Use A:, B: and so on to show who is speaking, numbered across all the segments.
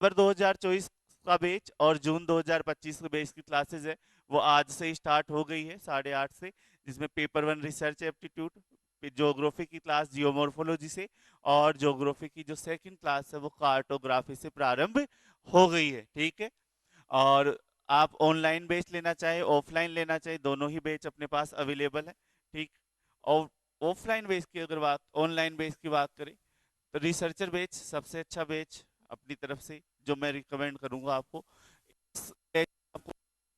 A: सितंबर 2024 का बैच और जून 2025 के बैच की क्लासेस है वो आज से ही स्टार्ट हो गई है 8:30 से, जिसमें पेपर 1 रिसर्च एप्टीट्यूड, ज्योग्राफी की क्लास जियोमॉर्फोलॉजी से, और ज्योग्राफी की जो सेकंड क्लास है वो कार्टोग्राफी से प्रारंभ हो गई है। ठीक है। और आप ऑनलाइन बैच लेना चाहे ऑफलाइन लेना चाहे दोनों ही बैच अपने पास अवेलेबल है। ठीक। और ऑफलाइन बैच की अगर बात ऑनलाइन बैच की बात करें तो रिसर्चर बैच सबसे अच्छा बैच अपनी तरफ से जो मैं रिकमेंड करूंगा आपको। इस बैच में आपको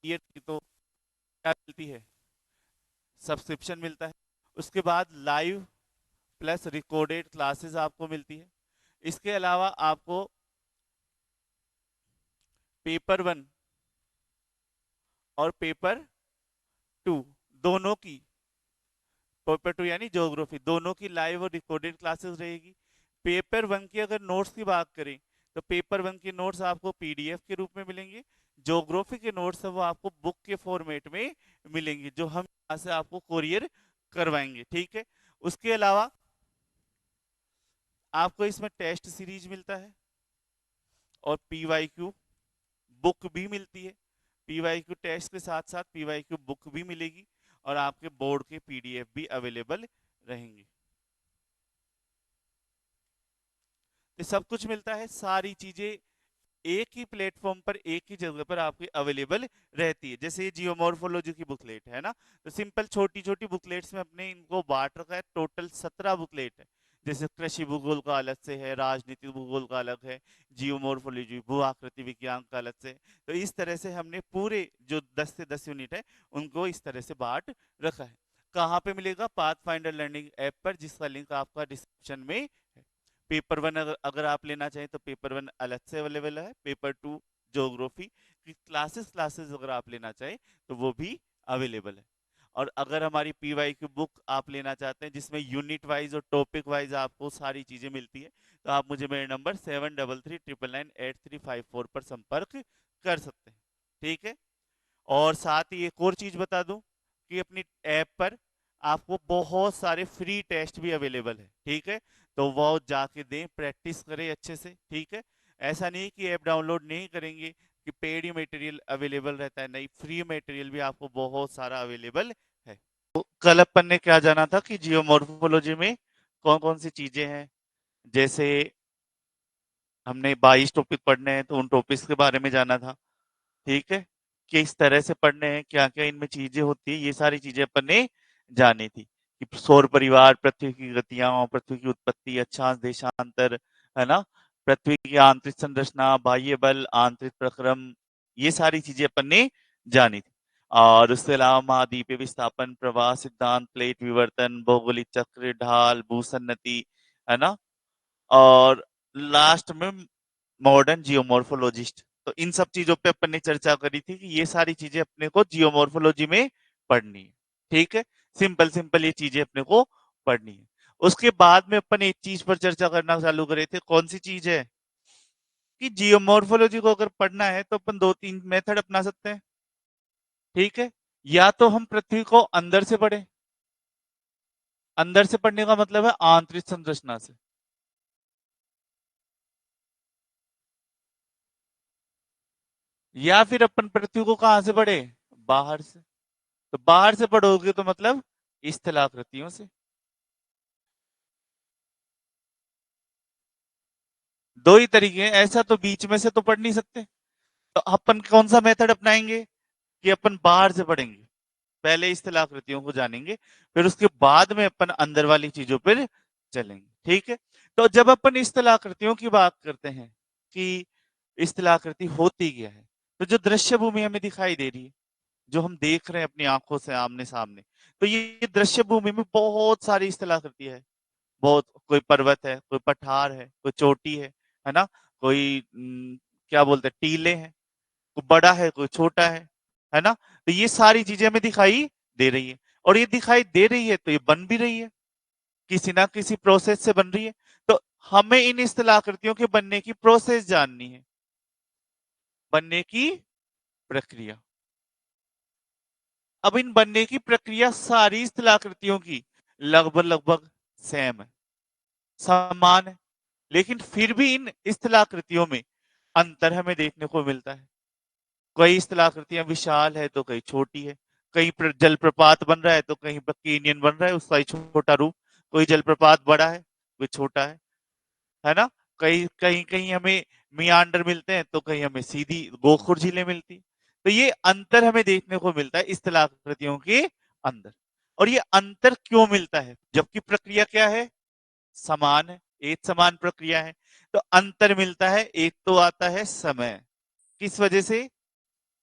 A: ईयर की तो क्या मिलती है, सब्सक्रिप्शन मिलता है। उसके बाद लाइव प्लस रिकॉर्डेड क्लासेस आपको मिलती है। इसके अलावा आपको पेपर 1 और पेपर 2 दोनों की, पेपर 2 यानी ज्योग्राफी, दोनों की लाइव और रिकॉर्डेड क्लासेस रहेगी। पेपर 1 की अगर नोट्स की बात करें तो पेपर 1 के नोट्स आपको पीडीएफ के रूप में मिलेंगे। ज्योग्राफी के नोट्स है वो आपको बुक के फॉर्मेट में मिलेंगे, जो हम यहाँ से आपको कोरियर करवाएंगे। ठीक है। उसके अलावा आपको इसमें टेस्ट सीरीज मिलता है और पीवाईक्यू बुक भी मिलती है। पीवाईक्यू टेस्ट के साथ साथ पीवाईक्यू बुक भी मिलेगी और आपके बोर्ड के पीडीएफ भी अवेलेबल रहेंगे। तो सब कुछ मिलता है, सारी चीजें एक ही प्लेटफॉर्म पर एक ही जगह पर आपकी अवेलेबल रहती है। जैसे ये जियोमॉर्फोलॉजी की बुकलेट है ना, तो सिंपल छोटी छोटी बुकलेट्स में अपने इनको बांट रखा है। टोटल 17 बुकलेट है। जैसे कृषि भूगोल का अलग से है, राजनीतिक भूगोल का अलग है, जियोमॉर्फोलॉजी भू आकृति विज्ञान का अलग से है। तो इस तरह से हमने पूरे जो 10 से 10 यूनिट है उनको इस तरह से बांट रखा है। कहाँ पे मिलेगा? पाथ फाइंडर लर्निंग ऐप पर, जिसका लिंक आपका डिस्क्रिप्शन में है। पेपर 1 अगर आप लेना चाहें तो पेपर 1 अलग से अवेलेबल है। पेपर 2 ज्योग्राफी की क्लासेस क्लासेस अगर आप लेना चाहें तो वो भी अवेलेबल है। और अगर हमारी पीवाई की बुक आप लेना चाहते हैं जिसमें यूनिट वाइज और टॉपिक वाइज आपको सारी चीजें मिलती है, तो आप मुझे मेरे नंबर 7339998354 पर संपर्क कर सकते हैं। ठीक है। और साथ ही एक और चीज बता दूं कि अपनी ऐप पर आपको बहुत सारे फ्री टेस्ट भी अवेलेबल है। ठीक है। तो वो जाके दें, प्रैक्टिस करें अच्छे से। ठीक है। ऐसा नहीं कि ऐप डाउनलोड नहीं करेंगे कि पेड ही मटेरियल अवेलेबल रहता है, नहीं, फ्री मटेरियल भी आपको बहुत सारा अवेलेबल है। तो कल अपन ने क्या जाना था कि जियोमॉर्फोलॉजी में कौन कौन सी चीजें हैं। जैसे हमने 22 टॉपिक पढ़ने हैं तो उन टॉपिक्स के बारे में जाना था। ठीक है। किस तरह से पढ़ने हैं, क्या क्या इनमें चीजें होती है, ये सारी चीजें अपन ने जानी थी। कि सौर परिवार, पृथ्वी की गतियां, पृथ्वी की उत्पत्ति, अक्षांश देशांतर, है ना, पृथ्वी की आंतरिक संरचना, बाह्य बल, आंतरिक प्रक्रम, ये सारी चीजें अपन ने जानी थी। और उसके अलावा महाद्वीपीय विस्थापन, प्रवाह सिद्धांत, प्लेट विवर्तन, भौगोलिक चक्र, ढाल, भूसन्नति, है ना, और लास्ट में मॉडर्न जियोमॉर्फोलॉजिस्ट। तो इन सब चीजों पे अपन ने चर्चा करी थी कि ये सारी चीजें अपने को जियोमॉर्फोलॉजी में पढ़नी है। ठीक है। सिंपल सिंपल ये चीजें अपने को पढ़नी है। उसके बाद में अपन एक चीज पर चर्चा करना चालू करे थे। कौन सी चीज है? कि जियोमॉर्फोलॉजी को अगर पढ़ना है तो अपन दो तीन मेथड अपना सकते हैं। ठीक है। या तो हम पृथ्वी को अंदर से पढ़े, अंदर से पढ़ने का मतलब है आंतरिक संरचना से। या फिर अपन पृथ्वी को कहां से पढ़े? बाहर से। तो बाहर से पढ़ोगे तो मतलब स्थलाकृतियों से। दो ही तरीके हैं, ऐसा तो बीच में से तो पढ़ नहीं सकते। तो अपन कौन सा मेथड अपनाएंगे कि अपन बाहर से पढ़ेंगे, पहले स्थलाकृतियों को जानेंगे, फिर उसके बाद में अपन अंदर वाली चीजों पर चलेंगे। ठीक है। तो जब अपन स्थलाकृतियों की बात करते हैं कि स्थलाकृति होती क्या है, तो जो दृश्य भूमि हमें दिखाई दे रही है, जो हम देख रहे हैं अपनी आंखों से आमने सामने, तो ये दृश्य भूमि में बहुत सारी स्थलाकृतियां है। बहुत, कोई पर्वत है, कोई पठार है, कोई चोटी है ना, कोई क्या बोलते हैं, टीले हैं, कोई बड़ा है, कोई छोटा है ना। तो ये सारी चीजें हमें दिखाई दे रही है, और ये दिखाई दे रही है तो ये बन भी रही है, किसी ना किसी प्रोसेस से बन रही है। तो हमें इन स्थलाकृतियों के बनने की प्रोसेस जाननी है, बनने की प्रक्रिया। अब इन बनने की प्रक्रिया सारी स्थलाकृतियों की लगभग लगभग सेम है, समान है। लेकिन फिर भी इन स्थलाकृतियों में अंतर हमें देखने को मिलता है। कई स्थलाकृतियां विशाल है तो कहीं छोटी है, कहीं जलप्रपात बन रहा है तो कहीं पर कैनियन बन रहा है, उसका ही छोटा रूप। कोई जलप्रपात बड़ा है, कोई छोटा है ना। कहीं कहीं कहीं हमें मियांडर मिलते हैं तो कहीं हमें सीधी गोखुर झीलें मिलती। तो ये अंतर हमें देखने को मिलता है स्थलाकृतियों के अंदर। और ये अंतर क्यों मिलता है जबकि प्रक्रिया क्या है, समान है, एक समान प्रक्रिया है। तो अंतर मिलता है, एक तो आता है समय। किस वजह से,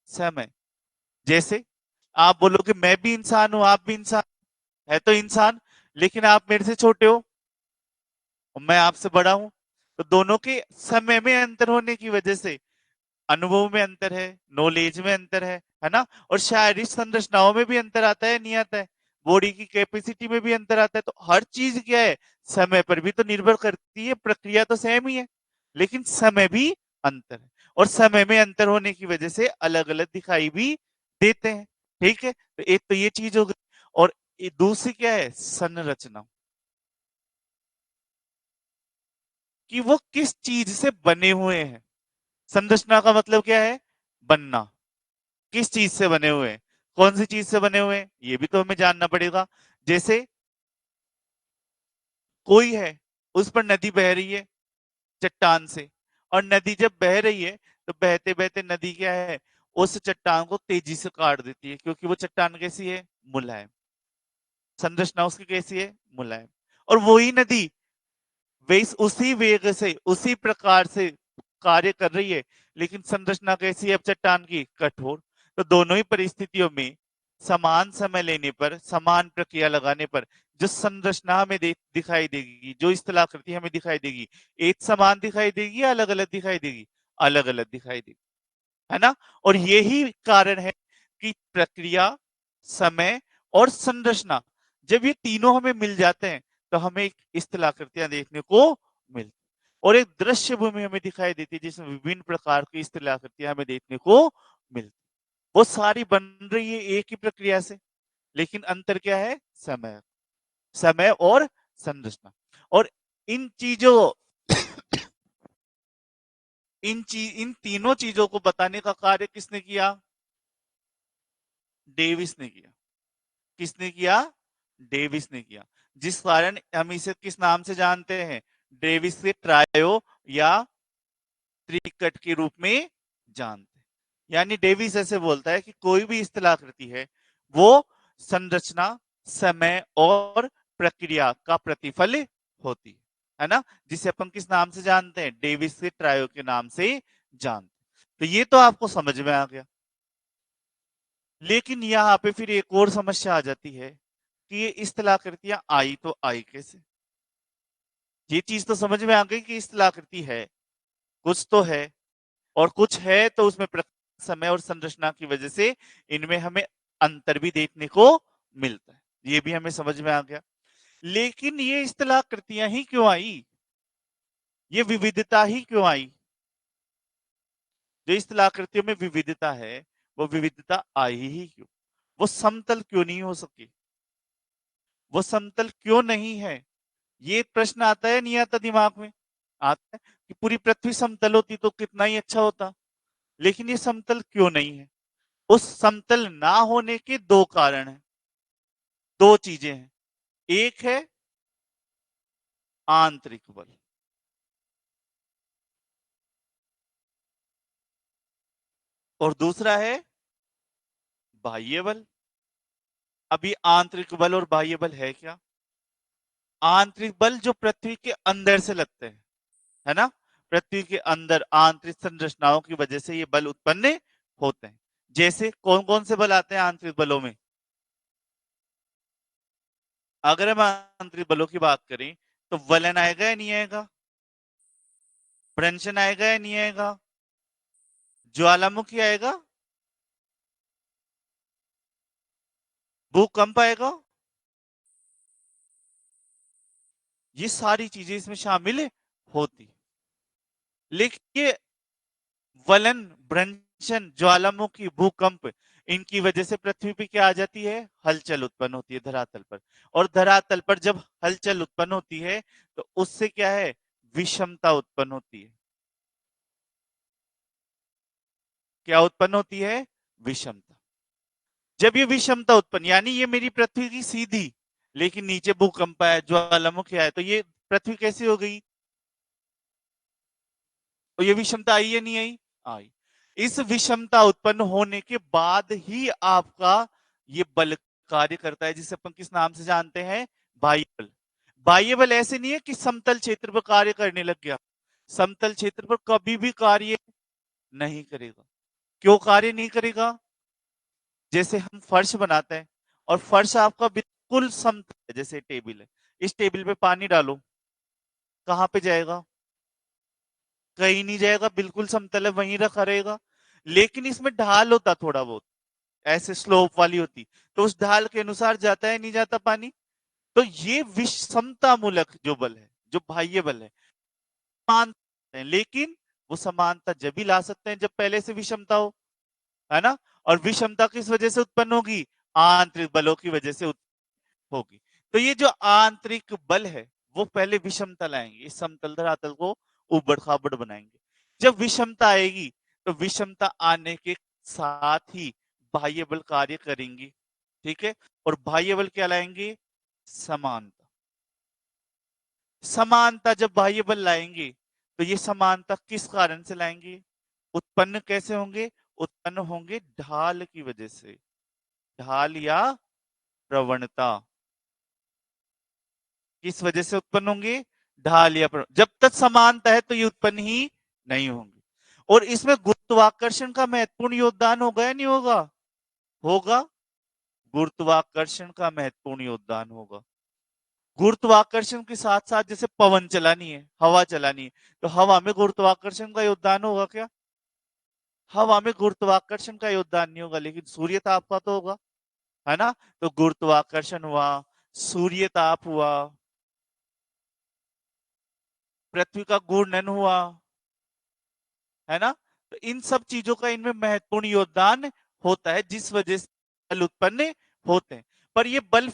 A: समय। जैसे आप बोलोगे मैं भी इंसान हूं, आप भी इंसान है तो इंसान, लेकिन आप मेरे से छोटे हो और मैं आपसे बड़ा हूं। तो दोनों के समय में अंतर होने की वजह से अनुभव में अंतर है, नॉलेज में अंतर है ना। और शारीरिक संरचनाओं में भी अंतर आता है, नहीं आता है, बॉडी की कैपेसिटी में भी अंतर आता है। तो हर चीज क्या है, समय पर भी तो निर्भर करती है। प्रक्रिया तो सेम ही है लेकिन समय भी अंतर है। और समय में अंतर होने की वजह से अलग अलग दिखाई भी देते हैं। ठीक है, तो एक तो ये चीज हो गई। और दूसरी क्या है, संरचना, कि वो किस चीज से बने हुए हैं। संरचना का मतलब क्या है, बनना। किस चीज से बने हुए हैं, कौन सी चीज से बने हुए हैं, ये भी तो हमें जानना पड़ेगा। जैसे कोई है, उस पर नदी बह रही है चट्टान से, और नदी जब बह रही है तो बहते बहते नदी क्या है, उस चट्टान को तेजी से काट देती है, क्योंकि वो चट्टान कैसी है, मुलायम। संरचना उसकी कैसी है, मुलायम। और वही नदी वे उसी वेग से उसी प्रकार से कार्य कर रही है, लेकिन संरचना कैसी है अब चट्टान की, कठोर। तो दोनों ही परिस्थितियों में समान समय लेने पर, समान प्रक्रिया लगाने पर जो संरचना हमें दिखाई देगी, जो स्थलाकृति हमें दिखाई देगी, एक समान दिखाई देगी या अलग अलग दिखाई देगी, अलग अलग दिखाई देगी, है ना। और यही कारण है कि प्रक्रिया, समय और संरचना, जब ये तीनों हमें मिल जाते हैं तो हमें एक स्थलाकृतियां देखने को मिलती, और एक दृश्य भूमि हमें दिखाई देती है जिसमें विभिन्न प्रकार की स्थलाकृतियां हमें देखने को मिलती। वो सारी बन रही है एक ही प्रक्रिया से, लेकिन अंतर क्या है, समय, समय और संरचना। और इन चीजों इन तीनों चीजों को बताने का कार्य किसने किया, डेविस ने किया। किसने किया, डेविस ने किया। जिस कारण हम इसे किस नाम से जानते हैं, डेविस के ट्रायो या त्रिकट के रूप में जानते हैं। यानी डेविस ऐसे बोलता है कि कोई भी स्थलाकृति है वो संरचना, समय और प्रक्रिया का प्रतिफल होती है ना। जिसे अपन किस नाम से जानते हैं, डेविस के ट्रायो के नाम से जानते हैं। तो ये तो आपको समझ में आ गया। लेकिन यहाँ पे फिर एक और समस्या आ जाती है कि ये स्थलाकृतियां आई तो आई कैसे। ये चीज तो समझ में आ गई कि स्थलाकृति है, कुछ तो है, और कुछ है तो उसमें समय और संरचना की वजह से इनमें हमें अंतर भी देखने को मिलता है, ये भी हमें समझ में आ गया। लेकिन ये स्थलाकृतियां ही क्यों आई, ये विविधता ही क्यों आई, जो स्थलाकृतियों में विविधता है वो विविधता आई ही क्यों, वो समतल क्यों नहीं हो सकी, वो समतल क्यों नहीं है। ये प्रश्न आता है, नहीं आता दिमाग में, आता है कि पूरी पृथ्वी समतल होती तो कितना ही अच्छा होता। लेकिन ये समतल क्यों नहीं है, उस समतल ना होने के दो कारण हैं, दो चीजें हैं। एक है आंतरिक बल, और दूसरा है बाह्य बल। अभी आंतरिक बल और बाह्य बल है क्या, आंतरिक बल जो पृथ्वी के अंदर से लगते हैं, है ना। पृथ्वी के अंदर आंतरिक संरचनाओं की वजह से ये बल उत्पन्न होते हैं। जैसे कौन कौन से बल आते हैं आंतरिक बलों में, अगर हम आंतरिक बलों की बात करें तो वलन आएगा या नहीं आएगा, भ्रंशन आएगा या नहीं आएगा, ज्वालामुखी आएगा, भूकंप आएगा, ये सारी चीजें इसमें शामिल होती। लेकिन ये वलन, भ्रंशन, ज्वालामुखी, भूकंप, इनकी वजह से पृथ्वी पे क्या आ जाती है, हलचल उत्पन्न होती है धरातल पर। और धरातल पर जब हलचल उत्पन्न होती है तो उससे क्या है, विषमता उत्पन्न होती है। क्या उत्पन्न होती है? विषमता। जब ये विषमता उत्पन्न, यानी ये मेरी पृथ्वी की सीधी, लेकिन नीचे भूकंप है, ज्वालामुखी है, तो ये पृथ्वी कैसी हो गई? तो ये विषमता आई या नहीं आई? आई। इस विषमता उत्पन्न होने के बाद ही आपका ये बल कार्य करता है, जिसे अपन किस नाम से जानते हैं? बाह्य बल। बाह्य बल ऐसे नहीं है कि समतल क्षेत्र पर कार्य करने लग गया, समतल क्षेत्र पर कभी भी कार्य नहीं करेगा। क्यों कार्य नहीं करेगा? जैसे हम फर्श बनाते हैं और फर्श आपका बिल्कुल समतल है, जैसे टेबल है, इस टेबल पे पानी डालो, कहां पे जाएगा? कहीं नहीं जाएगा, बिल्कुल समतल है, वहीं रखा रहेगा। लेकिन इसमें ढाल होता थोड़ा बहुत, ऐसे स्लोप वाली होती, तो उस ढाल के अनुसार जाता है नहीं जाता पानी। तो ये विषमता मूलक जो बल है, जो बाह्य बल है, समान है, लेकिन वो समानता जब भी ला सकते हैं जब पहले से विषमता हो, है ना? और विषमता किस वजह से उत्पन्न होगी? आंतरिक बलों की वजह से होगी। तो ये जो आंतरिक बल है वो पहले विषमता लाएंगे, इस समतल धरातल को उबड़ खाबड़ बनाएंगे। जब विषमता आएगी तो विषमता आने के साथ ही बाह्य बल कार्य करेंगे, ठीक है? और बाह्य बल क्या लाएंगे? समानता। समानता जब बाह्य बल लाएंगे तो ये समानता किस कारण से लाएंगे? उत्पन्न कैसे होंगे? उत्पन्न होंगे ढाल की वजह से, ढाल या प्रवणता। किस वजह से उत्पन्न होंगे? ढाल या जब तक समानता है तो ये उत्पन्न ही नहीं होंगे। और इसमें गुरुत्वाकर्षण का महत्वपूर्ण योगदान होगा या नहीं होगा? होगा। गुरुत्वाकर्षण का महत्वपूर्ण योगदान होगा। गुरुत्वाकर्षण के साथ साथ जैसे पवन चलानी है, हवा चलानी है, तो हवा में गुरुत्वाकर्षण का योगदान होगा क्या? हवा में गुरुत्वाकर्षण का योगदान नहीं होगा, लेकिन सूर्य ताप का तो होगा, है ना? तो गुरुत्वाकर्षण हुआ, सूर्य ताप हुआ, पृथ्वी का घूर्णन हुआ, है ना? तो इन सब चीजों का इनमें महत्वपूर्ण योगदान होता है, जिस वजह से बल उत्पन्न होते हैं। पर ये बल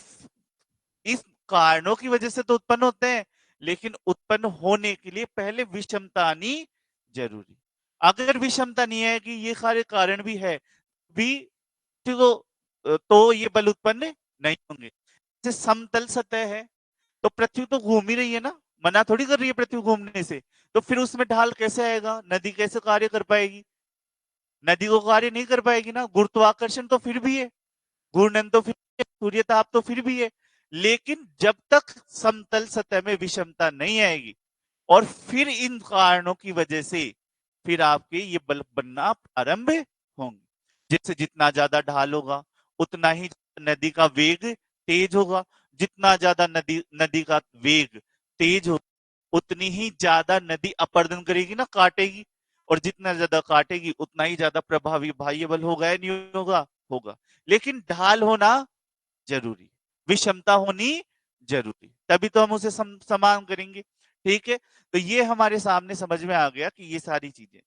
A: इस कारणों की वजह से तो उत्पन्न होते हैं, लेकिन उत्पन्न होने के लिए पहले विषमता आनी जरूरी। अगर विषमता नहीं है कि ये सारे कारण भी है भी, तो ये बल उत्पन्न नहीं होंगे। जैसे समतल सतह है तो पृथ्वी तो घूम ही रही है ना, मना थोड़ी कर रही है पृथ्वी घूमने से, तो फिर उसमें ढाल कैसे आएगा? नदी कैसे कार्य कर पाएगी? नदी को कार्य नहीं कर पाएगी ना। गुरुत्वाकर्षण तो फिर भी है, घूर्णन तो फिर भी है, सूर्य ताप तो फिर भी है, लेकिन जब तक समतल सतह में विषमता नहीं आएगी और फिर इन कारणों की वजह से फिर आपके ये बल बनना प्रारंभ होंगे। जिससे जितना ज्यादा ढाल होगा उतना ही नदी का वेग तेज होगा, जितना ज्यादा नदी नदी का वेग तेज होगा उतनी ही ज्यादा नदी अपरदन करेगी ना, काटेगी, और जितना ज्यादा काटेगी उतना ही ज्यादा प्रभावी बाह्य बल होगा या नहीं होगा? होगा। लेकिन ढाल होना जरूरी, विषमता होनी जरूरी, तभी तो हम उसे समान करेंगे, ठीक है? तो ये हमारे सामने समझ में आ गया कि ये सारी चीजें,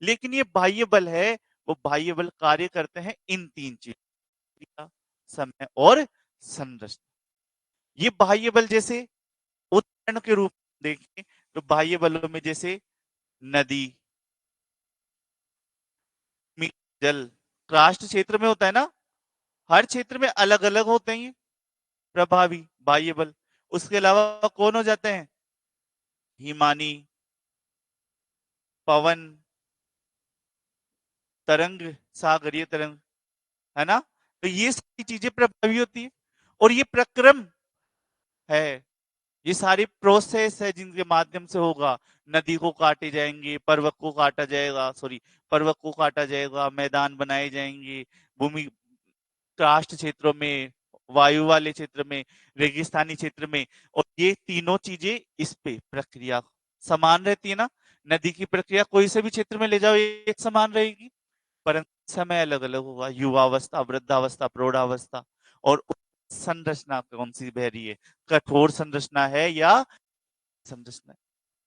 A: लेकिन ये बाह्य बल है, वो बाह्य बल कार्य करते हैं इन तीन चीजों, समय और संरचना। ये बाह्य बल जैसे उदाहरण के रूप में देखें तो बाह्य बलों में जैसे नदी, जल, काष्ठ क्षेत्र में होता है ना, हर क्षेत्र में अलग अलग होते हैं ये प्रभावी बाह्य बल। उसके अलावा कौन हो जाते हैं? हिमानी, पवन, तरंग, सागरीय तरंग, है ना? तो ये सारी चीजें प्रभावी होती है, और ये प्रक्रम है, ये सारी प्रोसेस है जिनके माध्यम से होगा। नदी को काटे जाएंगे, पर्वत को काटा जाएगा, सॉरी, पर्वत को काटा जाएगा, मैदान बनाए जाएंगे, भूमि काष्ठ क्षेत्रों में, वायु वाले क्षेत्र में, रेगिस्तानी क्षेत्र में, और ये तीनों चीजें इस पे प्रक्रिया समान रहती है ना। नदी की प्रक्रिया कोई से भी क्षेत्र में ले जाओ एक समान रहेगी, परंतु समय अलग अलग होगा, युवावस्था, वृद्धावस्था, प्रौढ़ावस्था। और संरचना कौन सी बह रही है, कठोर संरचना है या संरचना है,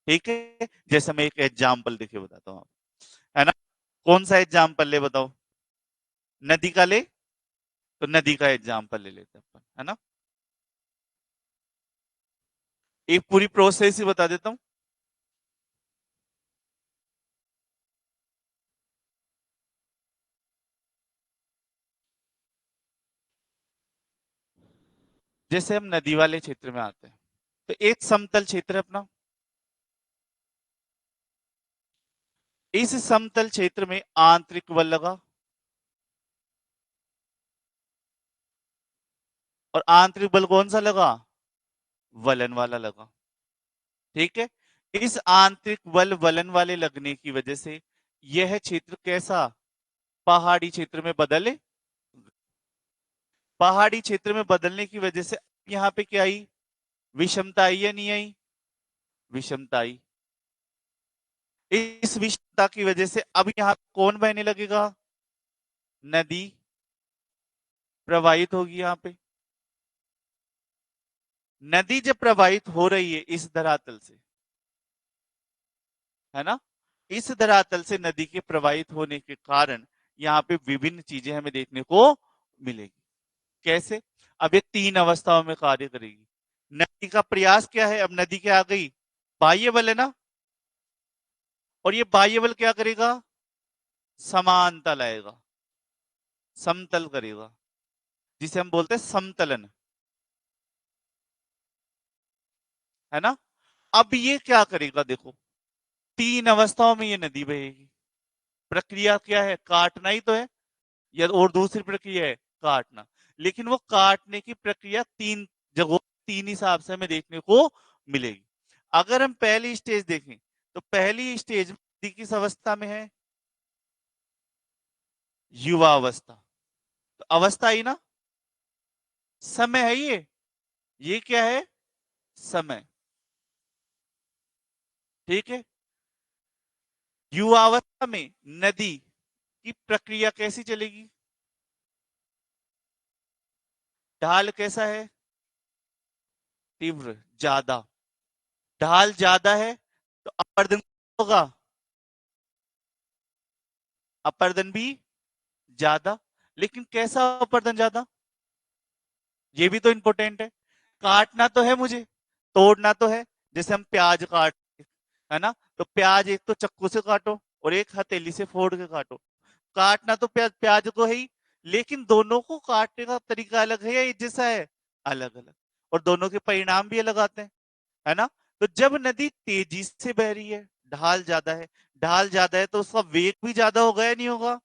A: ठीक है? जैसे मैं एक एग्जाम्पल देके बताता हूँ, है ना? कौन सा एग्जाम्पल ले बताओ? नदी का ले, तो नदी का एग्जाम्पल ले लेते हैं अपन, है ना? एक पूरी प्रोसेस ही बता देता हूँ। जैसे हम नदी वाले क्षेत्र में आते हैं, तो एक समतल क्षेत्र है अपना। इस समतल क्षेत्र में आंतरिक बल लगा और आंतरिक बल कौन सा लगा? वलन वाला लगा। ठीक है। इस आंतरिक बल वलन वाले लगने की वजह से यह क्षेत्र कैसा? पहाड़ी क्षेत्र में बदले। पहाड़ी क्षेत्र में बदलने की वजह से यहाँ पे क्या आई? विषमता आई या नहीं आई? विषमता आई। इस विषमता की वजह से अब यहाँ कौन बहने लगेगा? नदी प्रवाहित होगी यहाँ पे। नदी जब प्रवाहित हो रही है इस धरातल से, है ना, इस धरातल से नदी के प्रवाहित होने के कारण यहाँ पे विभिन्न चीजें हमें देखने को मिलेगी। कैसे? अब ये तीन अवस्थाओं में कार्य करेगी। नदी का प्रयास क्या है? अब नदी क्या आ गई? बाह्य बल है ना, और ये बाह्य बल क्या करेगा? समानतल आएगा, समतल करेगा, जिसे हम बोलते हैं समतलन, है ना। अब ये क्या करेगा? देखो, तीन अवस्थाओं में ये नदी बहेगी। प्रक्रिया क्या है? काटना ही तो है, या और दूसरी प्रक्रिया है काटना। लेकिन वो काटने की प्रक्रिया तीन जगहों, तीन हिसाब से हमें देखने को मिलेगी। अगर हम पहली स्टेज देखें तो पहली स्टेज नदी किस अवस्था में है? युवा अवस्था। तो अवस्था ही ना, समय है ये क्या है? समय। ठीक है। युवावस्था में नदी की प्रक्रिया कैसी चलेगी? ढाल कैसा है? तीव्र, ज्यादा। ढाल ज्यादा है तो अपर्दन होगा, अपर्दन भी ज्यादा। लेकिन कैसा अपर्दन ज्यादा? ये भी तो इंपॉर्टेंट है। काटना तो है मुझे, तोड़ना तो है। जैसे हम प्याज काट, है ना, तो प्याज एक तो चक्कू से काटो और एक हथेली से फोड़ के काटो। काटना तो प्याज प्याज को है ही, लेकिन दोनों को काटने का तरीका अलग है या एक जैसा है? अलग अलग। और दोनों के परिणाम भी अलग आते हैं, है ना। तो जब नदी तेजी से बह रही है, ढाल ज्यादा है, ढाल ज्यादा है तो उसका वेग भी ज्यादा होगा या नहीं होगा?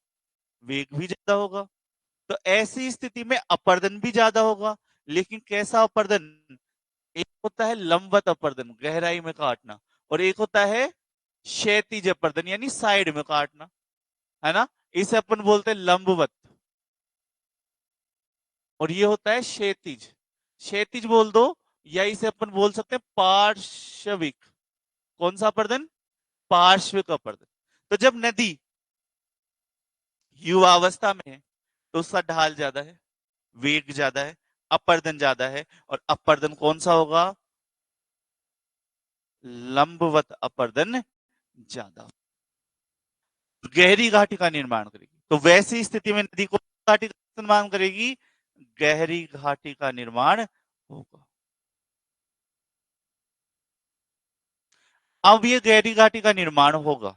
A: वेग भी ज्यादा होगा। तो ऐसी स्थिति में अपर्दन भी ज्यादा होगा। लेकिन कैसा अपर्दन? एक होता है लंबवत अपर्दन, गहराई में काटना, और एक होता है क्षैतिज अपर्दन, यानी साइड में काटना, है ना। इसे अपन बोलते हैं लंबवत, और ये होता है क्षैतिज। क्षैतिज बोल दो, या इसे अपन बोल सकते हैं पार्श्विक। कौन सा अपर्दन? पार्श्विक अपर्दन। तो जब नदी युवावस्था में है तो उसका ढाल ज्यादा है, वेग ज्यादा है, अपर्दन ज्यादा है, और अपर्दन कौन सा होगा? लंबवत अपर्दन ज्यादा। गहरी घाटी का निर्माण करेगी। तो वैसी स्थिति में नदी को घाटी का निर्माण करेगी, गहरी घाटी का निर्माण होगा। अब ये गहरी घाटी का निर्माण होगा।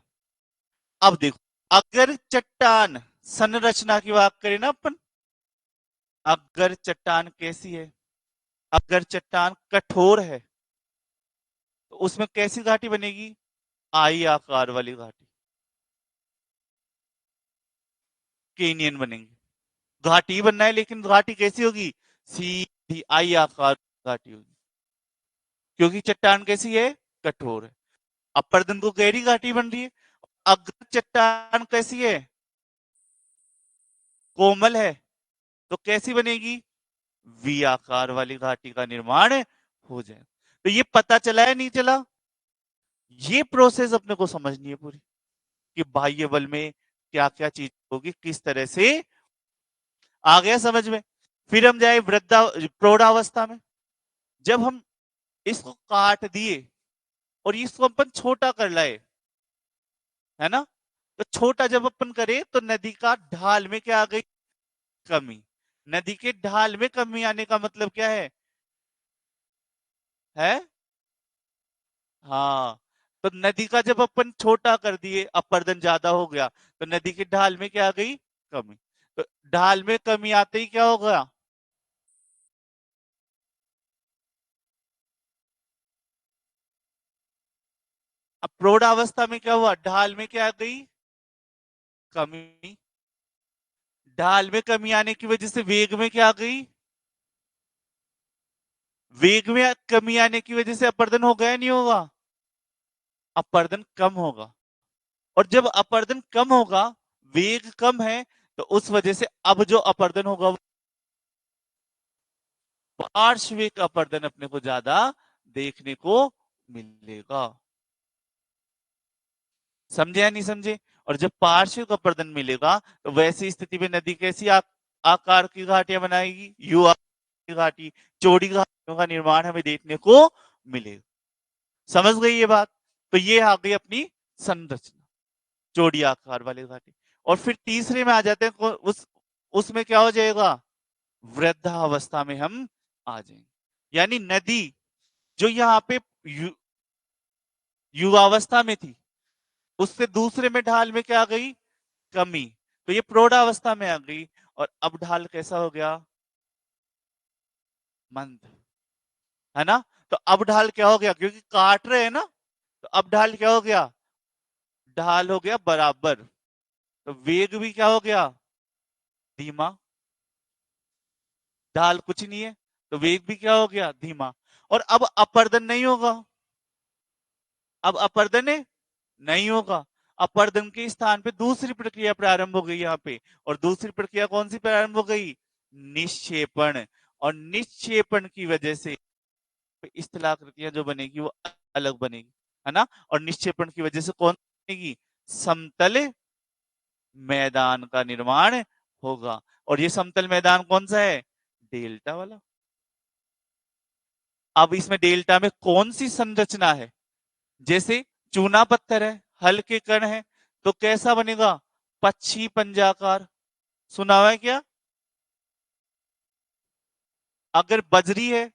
A: अब देखो, अगर चट्टान संरचना की बात करें ना अपन, अगर चट्टान कैसी है? अगर चट्टान कठोर है तो उसमें कैसी घाटी बनेगी? आई आकार वाली घाटी, केनियन बनेंगे। घाटी बनना है, लेकिन घाटी कैसी होगी? सीधी आई आकार घाटी होगी, क्योंकि चट्टान कैसी है? कठोर है। अपर्दन को गहरी घाटी बन रही है। अगर चट्टान कैसी है? कोमल है, तो कैसी बनेगी? वी आकार वाली घाटी का निर्माण हो जाए। तो ये पता चला है नहीं चला? ये प्रोसेस अपने को समझनी है पूरी, कि बाह्य बल में क्या क्या चीज होगी, किस तरह से। आ गया समझ में? फिर हम जाए वृद्धा प्रौढ़ावस्था में। जब हम इसको काट दिए और इसको अपन छोटा कर लाए, है ना, तो छोटा जब अपन करे तो नदी का ढाल में क्या आ गई? कमी। नदी के ढाल में कमी आने का मतलब क्या है? हाँ। तो नदी का जब अपन छोटा कर दिए, अपर्दन ज्यादा हो गया, तो नदी के ढाल में क्या आ गई? कमी। तो ढाल में कमी आते ही क्या होगा? अब प्रौढ़ावस्था में क्या हुआ, ढाल में क्या आ गई, कमी। ढाल में कमी आने की वजह से वेग में क्या आ गई, वेग में कमी आने की वजह से अपर्दन होगा या नहीं होगा, अपर्दन कम होगा। और जब अपर्दन कम होगा, वेग कम है, तो उस वजह से अब जो अपर्दन होगा वो पार्श्विक अपर्दन अपने को ज्यादा देखने को मिलेगा। समझे या नहीं समझे। और जब पार्श्विक अपर्दन मिलेगा तो वैसी स्थिति में नदी कैसी आकार की घाटियां बनाएगी, यू आकार की घाटी, चौड़ी घाटियों का निर्माण हमें देखने को मिलेगा। समझ गई ये बात। तो ये आ गई अपनी संरचना, चौड़ी आकार वाली घाटी। और फिर तीसरे में आ जाते हैं, उसमें क्या हो जाएगा, वृद्धावस्था में हम आ जाएंगे। यानी नदी जो यहाँ पे युवावस्था में थी, उससे दूसरे में ढाल में क्या आ गई, कमी, तो ये प्रौढ़ावस्था में आ गई। और अब ढाल कैसा हो गया, मंद, है ना। तो अब ढाल क्या हो गया, क्योंकि काट रहे हैं ना, तो अब ढाल क्या हो गया, ढाल हो गया बराबर। तो वेग भी क्या हो गया, धीमा। ढाल कुछ नहीं है तो वेग भी क्या हो गया, धीमा। और अब अपर्दन नहीं होगा, अब अपर्दन नहीं होगा। अपर्दन के स्थान पे दूसरी प्रक्रिया प्रारंभ हो गई यहाँ पे। और दूसरी प्रक्रिया कौन सी प्रारंभ हो गई, निक्षेपण। और निक्षेपण की वजह से स्थलाकृतियां जो बनेगी वो अलग बनेगी, है ना। और निक्षेपण की वजह से कौन बनेगी, समतल मैदान का निर्माण होगा। और ये समतल मैदान कौन सा है, डेल्टा वाला। अब इसमें डेल्टा में कौन सी संरचना है, जैसे चूना पत्थर है, हल्के कण है, तो कैसा बनेगा, पक्षी पंजाकार। सुना हुआ है क्या। अगर बजरी है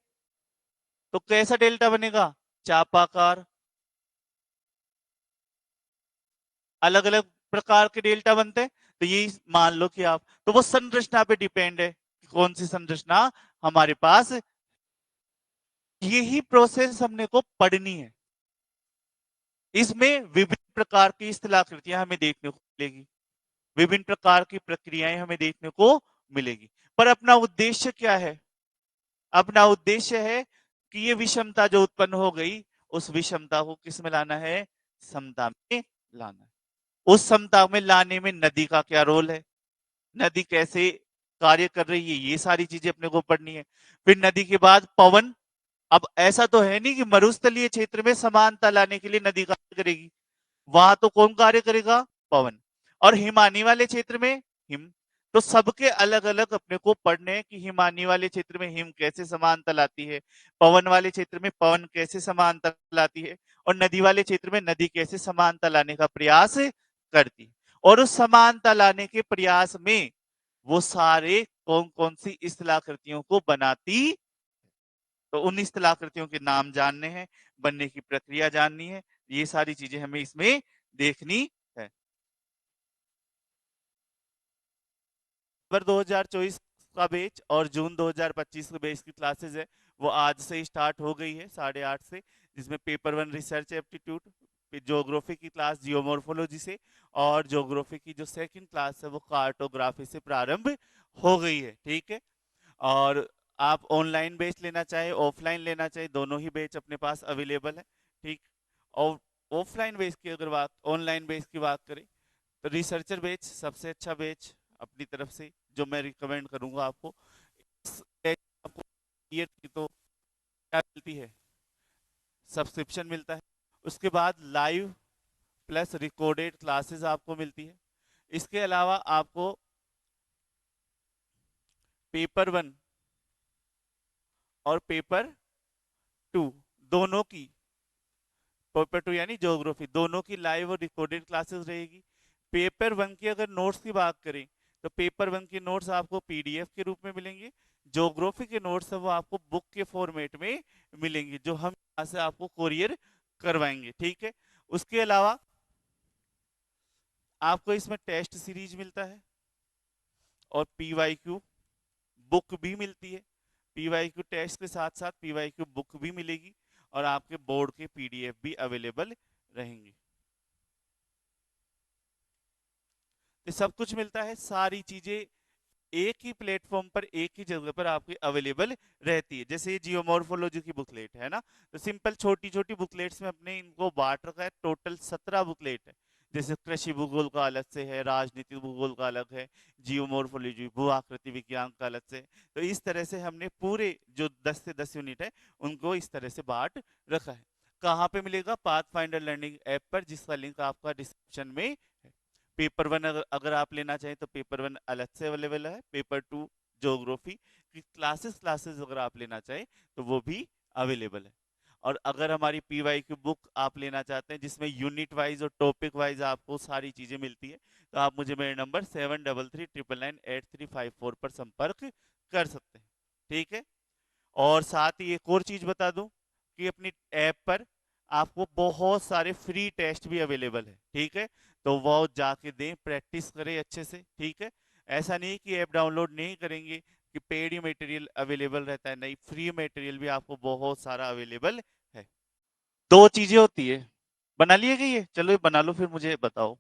A: तो कैसा डेल्टा बनेगा, चापाकार। अलग अलग प्रकार के डेल्टा बनते हैं। तो ये मान लो कि आप, तो वो संरचना पे डिपेंड है कि कौन सी संरचना हमारे पास। यही प्रोसेस हमने को पढ़नी है। इसमें विभिन्न प्रकार की स्थलाकृतियां हमें देखने को मिलेगी, विभिन्न प्रकार की प्रक्रियाएं हमें देखने को मिलेगी। पर अपना उद्देश्य क्या है, अपना उद्देश्य है कि ये विषमता जो उत्पन्न हो गई, उस विषमता को किस में लाना है, समता में लाना है। उस समता में लाने में नदी का क्या रोल है, नदी कैसे कार्य कर रही है, ये सारी चीजें अपने को पढ़नी है। फिर नदी के बाद पवन। अब ऐसा तो है नहीं कि मरुस्थलीय क्षेत्र में समानता लाने के लिए नदी कार्य करेगी, वहां तो कौन कार्य करेगा, पवन। और हिमानी वाले क्षेत्र में हिम। तो सबके अलग अलग अपने को पढ़ने हैं कि हिमानी वाले क्षेत्र में हिम कैसे समानता लाती है, पवन वाले क्षेत्र में पवन कैसे समानता लाती है, और नदी वाले क्षेत्र में नदी कैसे समानता लाने का प्रयास करती है। और उस समानता लाने के प्रयास में वो सारे कौन कौन सी स्थलाकृतियों को बनाती। तो उन स्थलाकृतियों के नाम जानने हैं, बनने की प्रक्रिया जाननी है, ये सारी चीजें हमें इसमें देखनी है। नवंबर 2024 का बैच और जून 2025 के बैच की क्लासेस है वो आज से ही स्टार्ट हो गई है 8:30 से, जिसमें पेपर 1 रिसर्च एप्टीट्यूड, ज्योग्राफी की क्लास जियोमॉर्फोलॉजी से, और ज्योग्राफी की जो सेकंड क्लास है वो कार्टोग्राफी से प्रारंभ हो गई है, ठीक है। और आप ऑनलाइन बैच लेना चाहे ऑफलाइन लेना चाहे, दोनों ही बैच अपने पास अवेलेबल है, ठीक। और ऑफलाइन बैच की अगर बात, ऑनलाइन बैच की बात करें, तो रिसर्चर बैच सबसे अच्छा बैच अपनी तरफ से जो मैं रिकमेंड करूंगा आपको। इस बैच में आपको ईयर की तो क्या मिलती है, सब्सक्रिप्शन मिलता है। उसके बाद लाइव प्लस रिकॉर्डेड क्लासेस आपको मिलती है। इसके अलावा आपको पेपर 1 और पेपर 2 दोनों की, पेपर 2 यानी ज्योग्राफी, दोनों की लाइव और रिकॉर्डेड क्लासेस रहेगी। पेपर 1 की अगर नोट्स की बात करें तो पेपर 1 के नोट्स आपको पीडीएफ के रूप में मिलेंगे। ज्योग्राफी के नोट्स है वो आपको बुक के फॉर्मेट में मिलेंगे, जो हम यहाँ से आपको कोरियर करवाएंगे, ठीक है। उसके अलावा आपको इसमें टेस्ट सीरीज मिलता है और पीवाईक्यू बुक भी मिलती है। पीवाईक्यू टेस्ट के साथ साथ पीवाईक्यू बुक भी मिलेगी और आपके बोर्ड के पीडीएफ भी अवेलेबल रहेंगी। तो सब कुछ मिलता है, सारी चीजें एक ही प्लेटफॉर्म पर एक ही जगह पर आपकी अवेलेबल रहती है। जैसे ये जियोमॉर्फोलॉजी की बुकलेट है ना, तो सिंपल छोटी छोटी बुकलेट्स में अपने इनको बांट रखा है, टोटल 17 बुकलेट है। जैसे कृषि भूगोल का अलग से है, राजनीतिक भूगोल का अलग है, जियोमॉर्फोलॉजी भू आकृति विज्ञान का अलग से। तो इस तरह से हमने पूरे जो 10 से 10 यूनिट है उनको इस तरह से बांट रखा है। कहाँ पे मिलेगा? पाथ फाइंडर लर्निंग ऐप पर, जिसका लिंक आपका डिस्क्रिप्शन में है। पेपर वन अगर आप लेना चाहें तो पेपर वन अलग से अवेलेबल है, पेपर टू ज्योग्राफी की क्लासेस क्लासेस अगर आप लेना चाहें तो वो भी अवेलेबल है। और अगर हमारी पीवाई की बुक आप लेना चाहते हैं जिसमें यूनिट वाइज और टॉपिक वाइज आपको सारी चीजें मिलती है, तो आप मुझे मेरे नंबर 7339998354 पर संपर्क कर सकते हैं। ठीक है। और साथ ही एक और चीज बता दूं कि अपनी ऐप पर आपको बहुत सारे फ्री टेस्ट भी अवेलेबल है। ठीक है। तो वो जाके दें, प्रैक्टिस करें अच्छे से। ठीक है। ऐसा नहीं कि ऐप डाउनलोड नहीं करेंगे कि पेड ही मटेरियल अवेलेबल रहता है, नहीं, फ्री मटेरियल भी आपको बहुत सारा अवेलेबल है। दो चीजें होती है। बना लिए गई है? चलो ये बना लो फिर मुझे बताओ।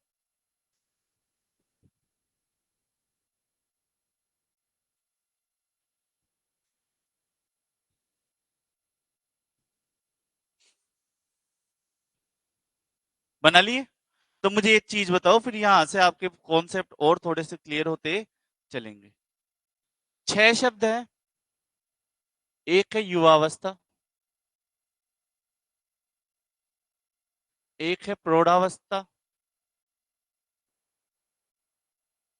A: बना लिए? तो मुझे एक चीज बताओ, फिर यहां से आपके कॉन्सेप्ट और थोड़े से क्लियर होते चलेंगे। 6 शब्द हैं। एक है युवावस्था, एक है प्रौढ़ावस्था,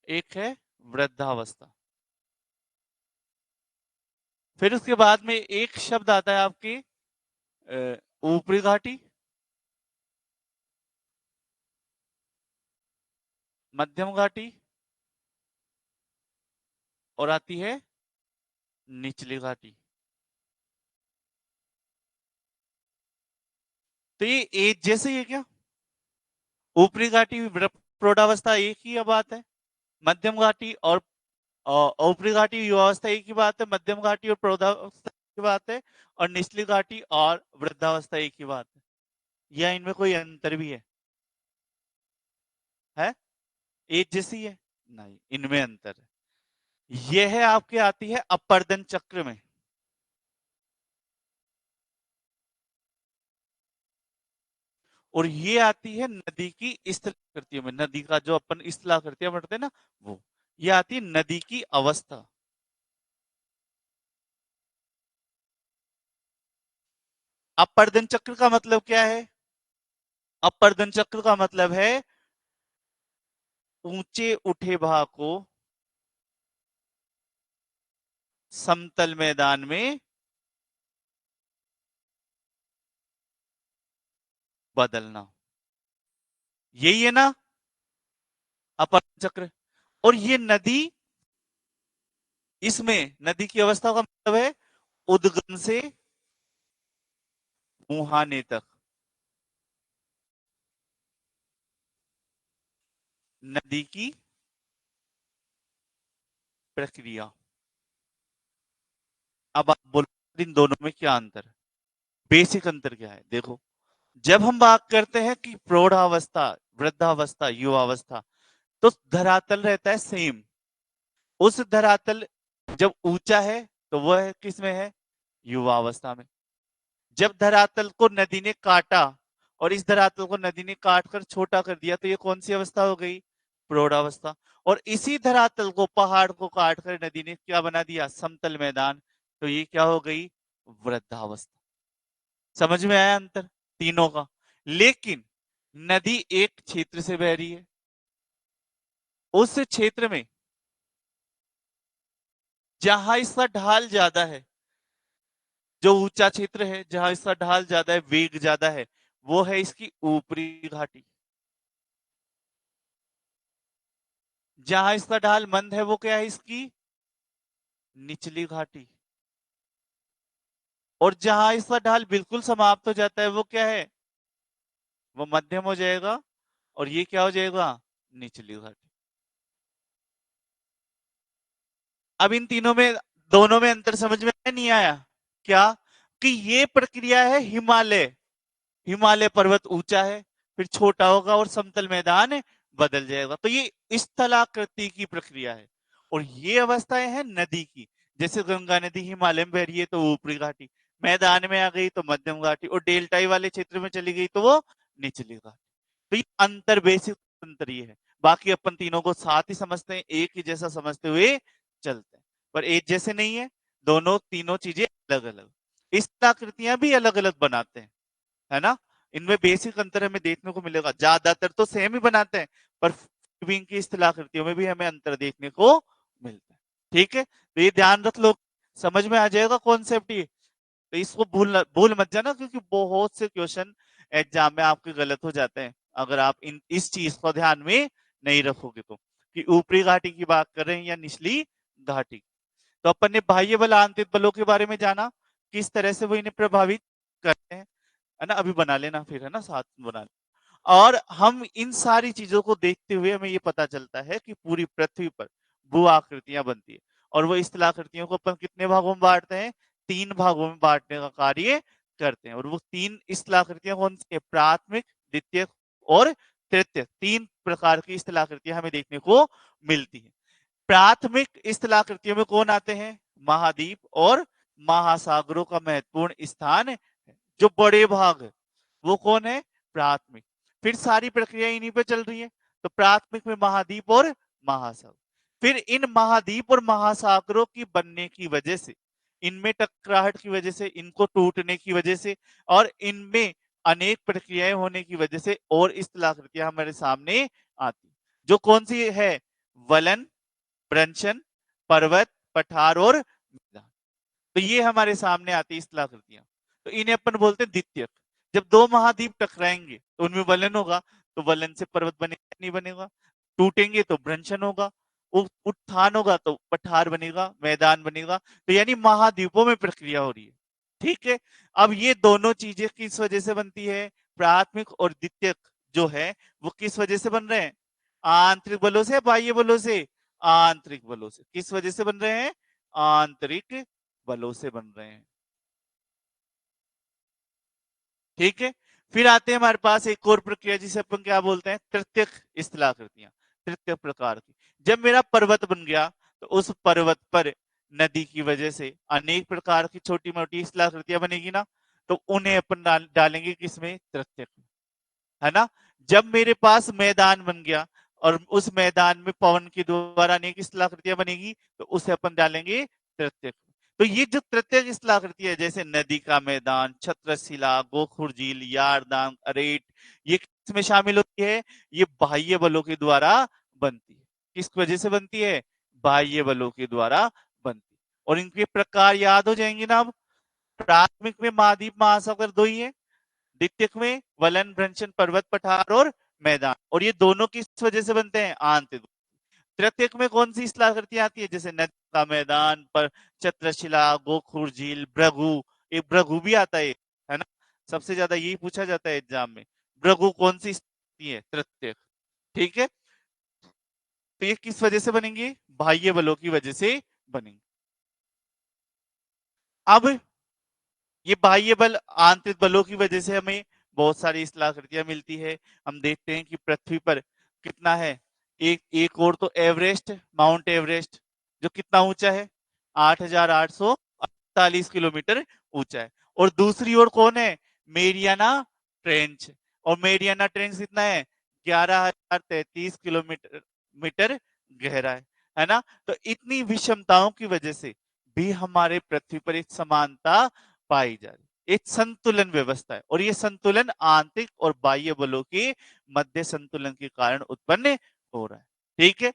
A: एक है वृद्धावस्था। फिर उसके बाद में एक शब्द आता है आपकी ऊपरी घाटी, मध्यम घाटी, और आती है निचली घाटी। तो ये एज जैसे ही है क्या? ऊपरी घाटी प्रौढ़ावस्था एक ही बात है, मध्यम घाटी और ऊपरी घाटी युवावस्था एक ही बात है, मध्यम घाटी और प्रौढ़ावस्था एक ही बात है, और निचली घाटी और वृद्धावस्था एक ही बात है। या इनमें कोई अंतर भी है? एज जैसी है? नहीं, इनमें अंतर है। यह आपके आती है अपर्दन चक्र में, और ये आती है नदी की स्थलाकृतियों में। नदी का जो अपन स्थलाकृतियां बढ़ते हैं ना, वो ये आती है नदी की अवस्था। अपर्दन चक्र का मतलब क्या है? अपर्दन चक्र का मतलब है ऊंचे उठे भाग को समतल मैदान में बदलना। यही है ना अपर्दन चक्र? और ये नदी, इसमें नदी की अवस्था का मतलब है उद्गम से मुहाने तक नदी की प्रक्रिया। अब आप बोलो इन दोनों में क्या अंतर है? बेसिक अंतर क्या है? देखो, जब हम बात करते हैं कि प्रौढ़ावस्था, वृद्धावस्था, युवावस्था, तो धरातल रहता है सेम। उस धरातल जब ऊंचा है तो वह किस में है? युवावस्था में। जब धरातल को नदी ने काटा और इस धरातल को नदी ने काट कर छोटा कर दिया, तो ये कौन सी अवस्था हो गई? प्रौढ़ावस्था। और इसी धरातल को, पहाड़ को काट कर नदी ने क्या बना दिया? समतल मैदान। तो ये क्या हो गई? वृद्धावस्था। समझ में आया अंतर तीनों का? लेकिन नदी एक क्षेत्र से बह रही है, उस क्षेत्र में जहां इसका ढाल ज्यादा है, जो ऊंचा क्षेत्र है जहां इसका ढाल ज्यादा है, वेग ज्यादा है, वो है इसकी ऊपरी घाटी। जहां इसका ढाल मंद है वो क्या है? इसकी निचली घाटी। और जहां इसका ढाल बिल्कुल समाप्त हो जाता है वो क्या है? वो मध्यम हो जाएगा, और ये क्या हो जाएगा? निचली घाटी। अब इन तीनों में, दोनों में अंतर समझ में नहीं आया क्या? कि ये प्रक्रिया है हिमालय, हिमालय पर्वत ऊंचा है, फिर छोटा होगा और समतल मैदान बदल जाएगा। तो ये स्थलाकृति की प्रक्रिया है। और ये अवस्थाएं हैं नदी की, जैसे गंगा नदी हिमालय में बह रही है तो ऊपरी घाटी, मैदान में आ गई तो मध्यम घाटी, और डेल्टाई वाले क्षेत्र में चली गई तो वो निचली घाटी। तो ये अंतर, बेसिक अंतर ये है। बाकी अपन तीनों को साथ ही समझते हैं, एक ही जैसा समझते हुए चलते हैं, पर एक जैसे नहीं है, दोनों तीनों चीजें अलग अलग। स्थलाकृतियां भी अलग अलग बनाते हैं, है ना। इनमें बेसिक अंतर हमें देखने को मिलेगा, ज्यादातर तो सेम ही बनाते हैं, पर भी इनकी स्थलाकृतियों में भी हमें अंतर देखने को मिलता है। ठीक है, तो ये ध्यान रख लो, समझ में आ जाएगा कॉन्सेप्ट ये। तो इसको भूल मत जाना, क्योंकि बहुत से क्वेश्चन एग्जाम में आपके गलत हो जाते हैं अगर आप इस चीज को ध्यान में नहीं रखोगे तो, कि ऊपरी घाटी की बात कर रहे हैं या निचली घाटी। तो अपन ने बाह्य बल आंतरिक बलों के बारे में जाना, किस तरह से वो इन्हें प्रभावित करते हैं, है ना। अभी बना लेना फिर, है ना, साथ में बना लेना। और हम इन सारी चीजों को देखते हुए हमें ये पता चलता है कि पूरी पृथ्वी पर भू आकृतियां बनती है, और वो स्थलाकृतियों को अपन कितने भागों में बांटते हैं, 3 भागों में बांटने का कार्य करते हैं। और वो 3 स्थलाकृतियां कौन सी है, प्राथमिक, द्वितीयक और तृतीयक, 3 प्रकार की स्थलाकृतियां हमें देखने को मिलती है। प्राथमिक स्थलाकृतियों में कौन आते हैं, महाद्वीप और महासागरों का महत्वपूर्ण स्थान है। जो बड़े भाग है वो कौन है, प्राथमिक। फिर सारी प्रक्रिया इन्हीं पे चल रही है, तो प्राथमिक में महाद्वीप और महासागर। फिर इन महाद्वीप और महासागरों की बनने की वजह से, इनमें टकराहट की वजह से, इनको टूटने की वजह से, और इनमें अनेक प्रक्रियाएं होने की वजह से और स्थलाकृतियां हमारे सामने आती, जो कौन सी है, वलन, ब्रंशन, पर्वत, पठार और मैदान। तो ये हमारे सामने आती है स्थलाकृतियां। तो इन्हें अपन बोलते हैं द्वितीयक। जब दो महाद्वीप टकराएंगे तो उनमें वलन होगा, तो वलन से पर्वत बनेगा नहीं बनेगा, टूटेंगे तो भ्रंशन होगा, उत्थान होगा तो पठार बनेगा, मैदान बनेगा। तो यानी महाद्वीपों में प्रक्रिया हो रही है। ठीक है, अब ये दोनों चीजें किस वजह से बनती है, प्राथमिक और द्वितीयक जो है वो किस वजह से बन रहे हैं, आंतरिक बलों से, बाह्य बलों से, आंतरिक बलों से। किस वजह से बन रहे हैं, आंतरिक बलों से बन रहे हैं। ठीक है, फिर आते हैं हमारे पास एक और प्रक्रिया जिसे अपन क्या बोलते हैं, तृतीयक स्थलाकृतियां, तृतीय प्रकार की। जब मेरा पर्वत बन गया तो उस पर्वत पर नदी की वजह से अनेक प्रकार की छोटी मोटी स्थलाकृतियां बनेगी ना, तो उन्हें अपन डालेंगे किसमें, तृतीयक, है ना। जब मेरे पास मैदान बन गया और उस मैदान में पवन के द्वारा अनेक स्थलाकृतियां बनेगी, तो उसे अपन डालेंगे तृतीयक। तो ये जो तृतीयक स्थलाकृति है, जैसे नदी का मैदान, छत्रशिला, गोखुर झील, यारदांग, अरेट, ये किसमें शामिल होती है, ये बाह्य बलों के द्वारा बनती है। किस वजह से बनती है, बाह्य बलों के द्वारा बनती है। और इनके प्रकार याद हो जाएंगे ना अब, प्राथमिक में महाद्वीप महासागर दो ही है, द्वितीयक में वलन, भ्रंशन, पर्वत, पठार और मैदान, और ये दोनों किस वजह से बनते हैं, आंतरिक। तृतीयक में कौन सी स्थलाकृति आती है, जैसे नदी का मैदान पर छत्रशिला, गोखुर झील, भृगु, एक भृगु भी आता है ना, सबसे ज्यादा यही पूछा जाता है एग्जाम में, भृगु कौन सी स्थिति है, तृतीयक। ठीक है, तो ये किस वजह से बनेंगे, बाह्य बलों की वजह से बनेंगे। अब ये बाह्य बल, आंतरिक बलों की वजह से हमें बहुत सारी स्थलाकृतियां मिलती है। हम देखते हैं कि पृथ्वी पर कितना है, एक और तो एवरेस्ट, माउंट एवरेस्ट, जो कितना ऊंचा है, 8,848 किलोमीटर ऊंचा है। और दूसरी ओर कौन है, मेरियाना ट्रेंच, और मेरियाना ट्रेंच कितना है, 11,033 किलोमीटर मीटर गहरा है ना। तो इतनी विषमताओं की वजह से भी हमारे पृथ्वी पर एक समानता पाई जा रही, एक संतुलन व्यवस्था है, और ये संतुलन आंतरिक और बाह्य बलों के मध्य संतुलन के कारण उत्पन्न हो रहा है। ठीक है,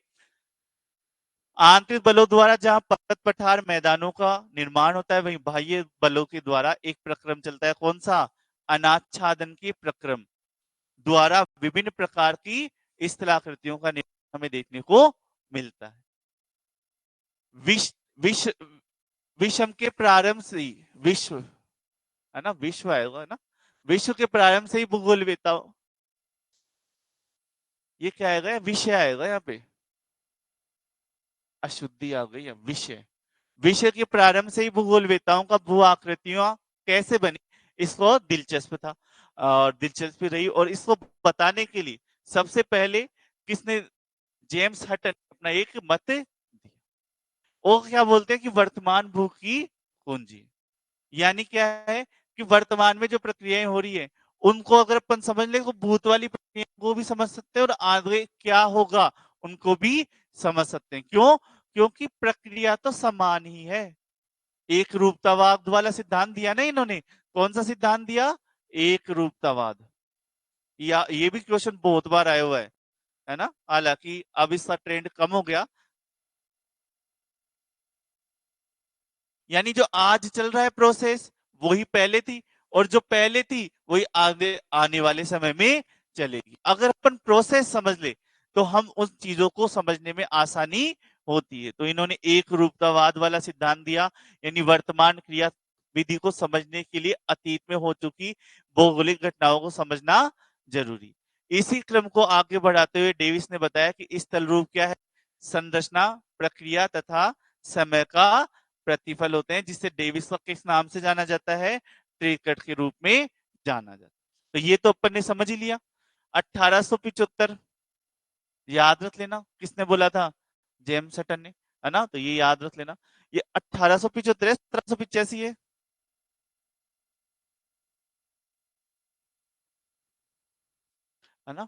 A: आंतरिक बलों द्वारा जहां पर्वत, पठार, मैदानों का निर्माण होता है, वहीं बाह्य बलों के द्वारा एक प्रक्रम चलता है, कौन सा, अनाच्छादन के प्रक्रम द्वारा विभिन्न प्रकार की स्थलाकृतियों का निर्माण हमें देखने को मिलता है। विश्व विश्व विषम के प्रारंभ से ही विश्व, है ना, विश्व आएगा, है ना, विश्व के प्रारंभ से ही भूगोल वेता, ये क्या आएगा, विषय आएगा यहाँ पे, अशुद्धि आ गई है, विषय। विषय के प्रारंभ से ही भूगोल वेताओं का भू आकृतियां कैसे बनी, इसको दिलचस्प था। दिलचस्पी रही, और इसको बताने के लिए सबसे पहले किसने, जेम्स हटन अपना एक मत दिया। वो क्या बोलते हैं कि वर्तमान भू की कुंजी, यानी क्या है कि वर्तमान में जो प्रक्रियाएं हो रही है उनको अगर अपन समझ ले तो भूत वाली प्रक्रिया को भी समझ सकते हैं और आगे क्या होगा उनको भी समझ सकते हैं। क्यों? क्योंकि प्रक्रिया तो समान ही है। एक रूपतावाद वाला सिद्धांत दिया ना इन्होंने, कौन सा सिद्धांत दिया? एक रूपतावाद। या ये भी क्वेश्चन बहुत बार आया हुआ है ना, हालांकि अब इसका ट्रेंड कम हो गया। यानी जो आज चल रहा है प्रोसेस वही पहले थी, और जो पहले थी वही आगे आने वाले समय में चलेगी। अगर अपन प्रोसेस समझ ले तो हम उन चीजों को समझने में आसानी होती है। तो इन्होंने एक रूपतावाद वाला सिद्धांत दिया, यानी वर्तमान क्रिया विधि को समझने के लिए अतीत में हो चुकी भौगोलिक घटनाओं को समझना जरूरी। इसी क्रम को आगे बढ़ाते हुए डेविस ने बताया कि स्थल रूप क्या है? संरचना, प्रक्रिया तथा समय का प्रतिफल होते हैं, जिसे डेविस का किस नाम से जाना जाता है? ट्रिकट के रूप में जाना जाता है। तो ये तो अपन ने समझ ही लिया। 1875 याद रख लेना, किसने बोला था? जेम्स हटन ने, है ना, तो ये याद रख लेना। ये 1875 है, 1785 है। है ना,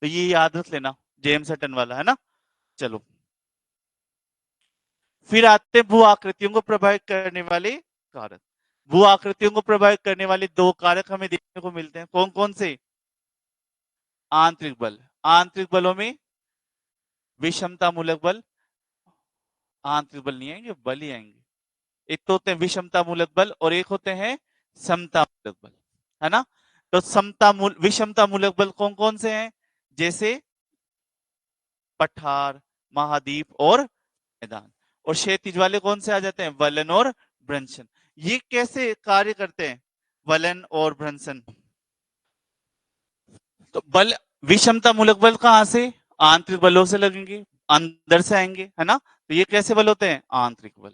A: तो ये याद रख लेना, जेम्स हटन वाला, है ना। चलो, फिर आते हैं भू आकृतियों को प्रभावित करने वाले कारक। भू आकृतियों को प्रभावित करने वाले दो कारक हमें देखने को मिलते हैं, कौन कौन से? आंतरिक बल, आंतरिक बलों में विषमता मूलक बल, आंतरिक बल नहीं आएंगे, बल ही आएंगे। एक तो होते हैं विषमता मूलक बल और एक होते हैं समता मूलक बल, है ना। तो विषमता मूलक बल कौन कौन से हैं? जैसे पठार, महाद्वीप और मैदान। और क्षैतिज वाले कौन से आ जाते हैं? वलन और भ्रंशन। ये कैसे कार्य करते हैं, वलन और भ्रंशन? तो बल, विषमता मूलक बल कहां से? आंतरिक बलों से लगेंगे, अंदर से आएंगे, है ना। तो ये कैसे बल होते हैं? आंतरिक बल।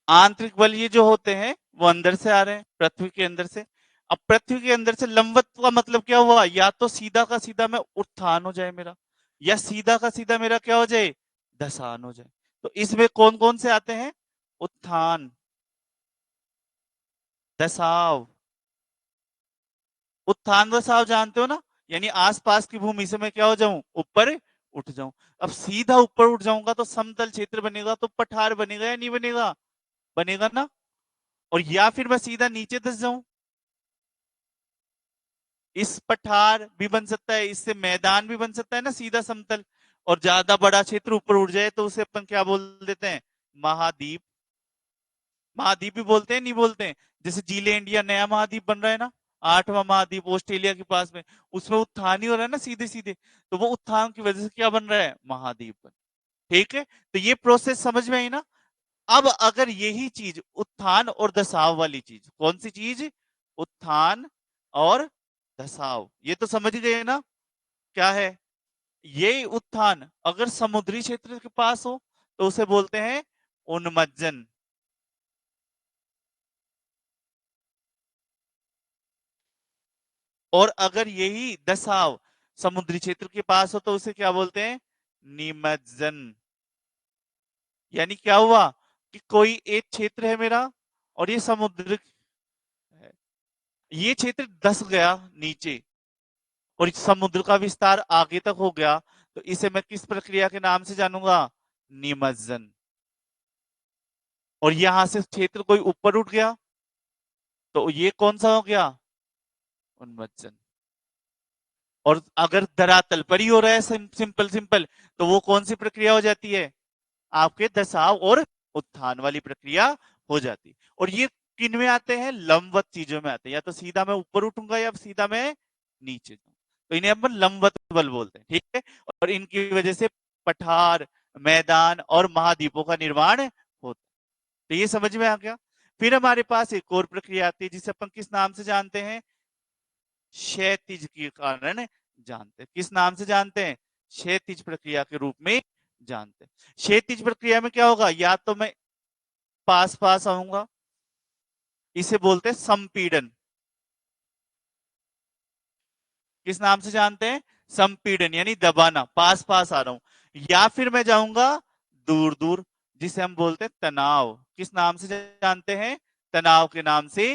A: आंतरिक बल ये जो होते हैं वो अंदर से आ रहे हैं, पृथ्वी के अंदर से। अब पृथ्वी के अंदर से लंबवत का मतलब क्या हुआ? या तो सीधा का सीधा मैं उत्थान हो जाए मेरा, या सीधा का सीधा मेरा क्या हो जाए? धसान हो जाए। तो इसमें कौन कौन से आते हैं? उत्थान, दसाव। उत्थान दसाव जानते हो ना, यानी आसपास की भूमि से मैं क्या हो जाऊं? ऊपर उठ जाऊं। अब सीधा ऊपर उठ जाऊंगा तो समतल क्षेत्र बनेगा, तो पठार बनेगा या नहीं बनेगा? बनेगा ना। और या फिर मैं सीधा नीचे धस जाऊं, इस पठार भी बन सकता है, इससे मैदान भी बन सकता है ना, सीधा समतल। और ज्यादा बड़ा क्षेत्र ऊपर उठ जाए तो उसे अपन क्या बोल देते हैं? महाद्वीप। महाद्वीप भी बोलते हैं, नहीं बोलते हैं? जैसे जीले इंडिया नया महाद्वीप बन रहा है ना, 8वां महाद्वीप ऑस्ट्रेलिया के पास में, उसमें उत्थान ही हो रहा है ना सीधे सीधे, तो वो उत्थान की वजह से क्या बन रहा है? महाद्वीप बन। ठीक है, तो ये प्रोसेस समझ में आई ना। अब अगर यही चीज उत्थान और दसाव वाली चीज, कौन सी चीज? उत्थान और दसाव, ये तो समझ गए ना क्या है? ये उत्थान अगर समुद्री क्षेत्र के पास हो तो उसे बोलते हैं उन्मज्जन। और अगर यही दसाव समुद्री क्षेत्र के पास हो तो उसे क्या बोलते हैं? निमज्जन। यानी क्या हुआ कि कोई एक क्षेत्र है मेरा और ये समुद्र है, ये क्षेत्र धस गया नीचे और समुद्र का विस्तार आगे तक हो गया, तो इसे मैं किस प्रक्रिया के नाम से जानूंगा? निमज्जन। और यहां से क्षेत्र कोई ऊपर उठ गया तो ये कौन सा हो गया? उन्मज्जन। और अगर धरातल पर ही हो रहा है सिंपल सिंपल, तो वो कौन सी प्रक्रिया हो जाती है? आपके दसाव और उत्थान वाली प्रक्रिया हो जाती है। और ये किन में आते हैं? लंबवत चीजों में आते हैं, या तो सीधा मैं ऊपर उठूंगा या सीधा मैं नीचे जाऊं, तो इन्हें अपन लंबवत बल बोलते हैं। ठीक है, और इनकी वजह से पठार, मैदान और महाद्वीपों का निर्माण होता है। तो ये समझ में आ गया। फिर हमारे पास एक और प्रक्रिया आती है जिसे अपन किस नाम से जानते हैं? क्षैतिज के कारण जानते हैं। किस नाम से जानते हैं? क्षैतिज प्रक्रिया के रूप में जानते हैं। क्षैतिज प्रक्रिया में क्या होगा, या तो मैं पास पास आऊंगा, इसे बोलते हैं संपीड़न। किस नाम से जानते हैं, संपीड़न, यानी दबाना, पास पास आ रहा हूं। या फिर मैं जाऊंगा दूर दूर, जिसे हम बोलते हैं तनाव। किस नाम से जानते हैं, तनाव के नाम से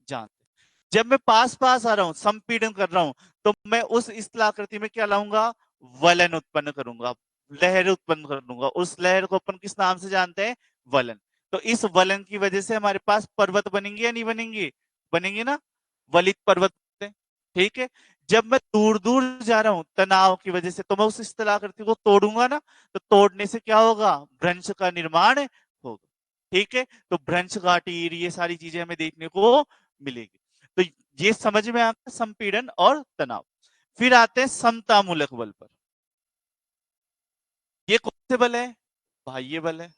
A: जानते हैं। जब मैं पास पास आ रहा हूं, संपीड़न कर रहा हूं, तो मैं उस स्थलाकृति में क्या लाऊंगा, वलन उत्पन्न करूंगा, लहर उत्पन्न करूंगा। उस लहर को अपन किस नाम से जानते हैं, वलन। तो इस वलन की वजह से हमारे पास पर्वत बनेंगे या नहीं बनेंगे, बनेंगे ना, वलित पर्वत। ठीक है। जब मैं दूर दूर जा रहा हूं तनाव की वजह से, तो मैं उस स्थलाकृति को तोड़ूंगा ना, तो तोड़ने से क्या होगा, भ्रंश का निर्माण होगा। ठीक है। तो भ्रंश घाटी, ये सारी चीजें हमें देखने को मिलेगी। तो ये समझ में आता है संपीड़न और तनाव। फिर आते हैं समतामूलक बल पर। ये कौन से बल है, बाह्य बल है।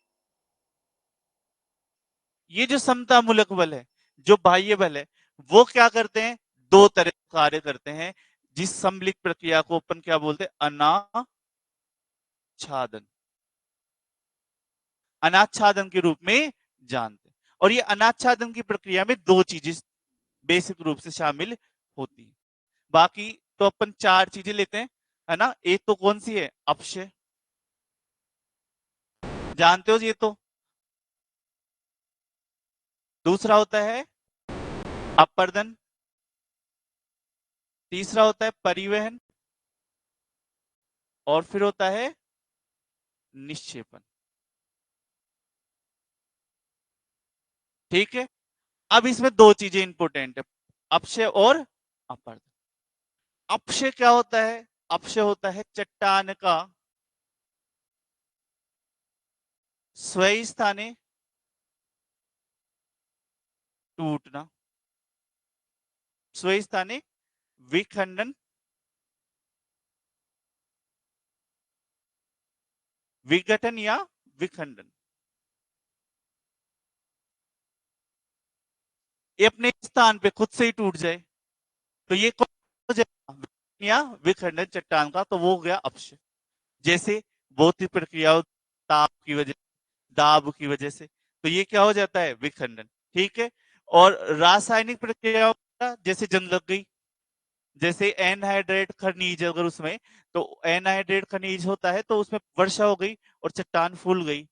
A: ये जो समतामूलक बल है, जो बाह्य बल है, वो क्या करते हैं, दो तरह के कार्य करते हैं। जिस सम्मिलित प्रक्रिया को अपन क्या बोलते हैं, अनाच्छादन, अनाच्छादन के रूप में जानते हैं। और ये अनाच्छादन की प्रक्रिया में दो चीजें बेसिक रूप से शामिल होती है। बाकी तो अपन चार चीजें लेते हैं, है ना। एक तो कौन सी है, अपक्षय, जानते हो ये तो। दूसरा होता है अपर्दन, तीसरा होता है परिवहन, और फिर होता है निक्षेपण। ठीक है। अब इसमें दो चीजें इंपॉर्टेंट है, अपक्षय और अपर्दन। अपक्षय क्या होता है, अपक्षय होता है चट्टान का स्वयं स्थाने टूटना, स्वयं स्थाने विखंडन, विघटन या विखंडन। ये अपने स्थान पे खुद से ही टूट जाए, तो ये कौन हो जाएगा, या विखंडन चट्टान का, तो वो हो गया अपक्षय। जैसे भौतिक प्रक्रियाओं, ताप की वजह, दाब की वजह से, तो ये क्या हो जाता है, विखंडन। ठीक है। और रासायनिक प्रक्रियाओं का, जैसे जंग लग गई, जैसे एनहाइड्रेट खनिज, अगर उसमें, तो एनहाइड्रेट खनिज होता है, तो उसमें वर्षा हो गई और चट्टान फूल गई।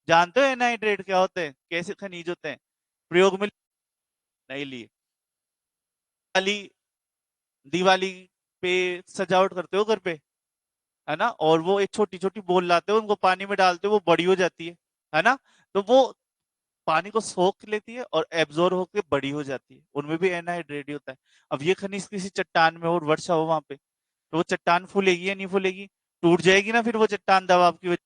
A: जानते हो एनहाइड्रेट क्या होते हैं, कैसे खनिज होते हैं, प्रयोग में नहीं लिए। दिवाली, दिवाली पे सजावट करते हो घर पे, है ना, और वो एक छोटी छोटी बोल लाते हो, उनको पानी में डालते हो, वो बड़ी हो जाती है ना। तो वो पानी को सोख लेती है और एब्जॉर्ब होकर बड़ी हो जाती है, उनमें भी एनहाइड्रेट होता है। अब ये खनिज किसी चट्टान में और वर्षा हो वहां पे, तो वो चट्टान फूलेगी या नहीं फूलेगी, टूट जाएगी ना फिर वो चट्टान दबाव की वजह।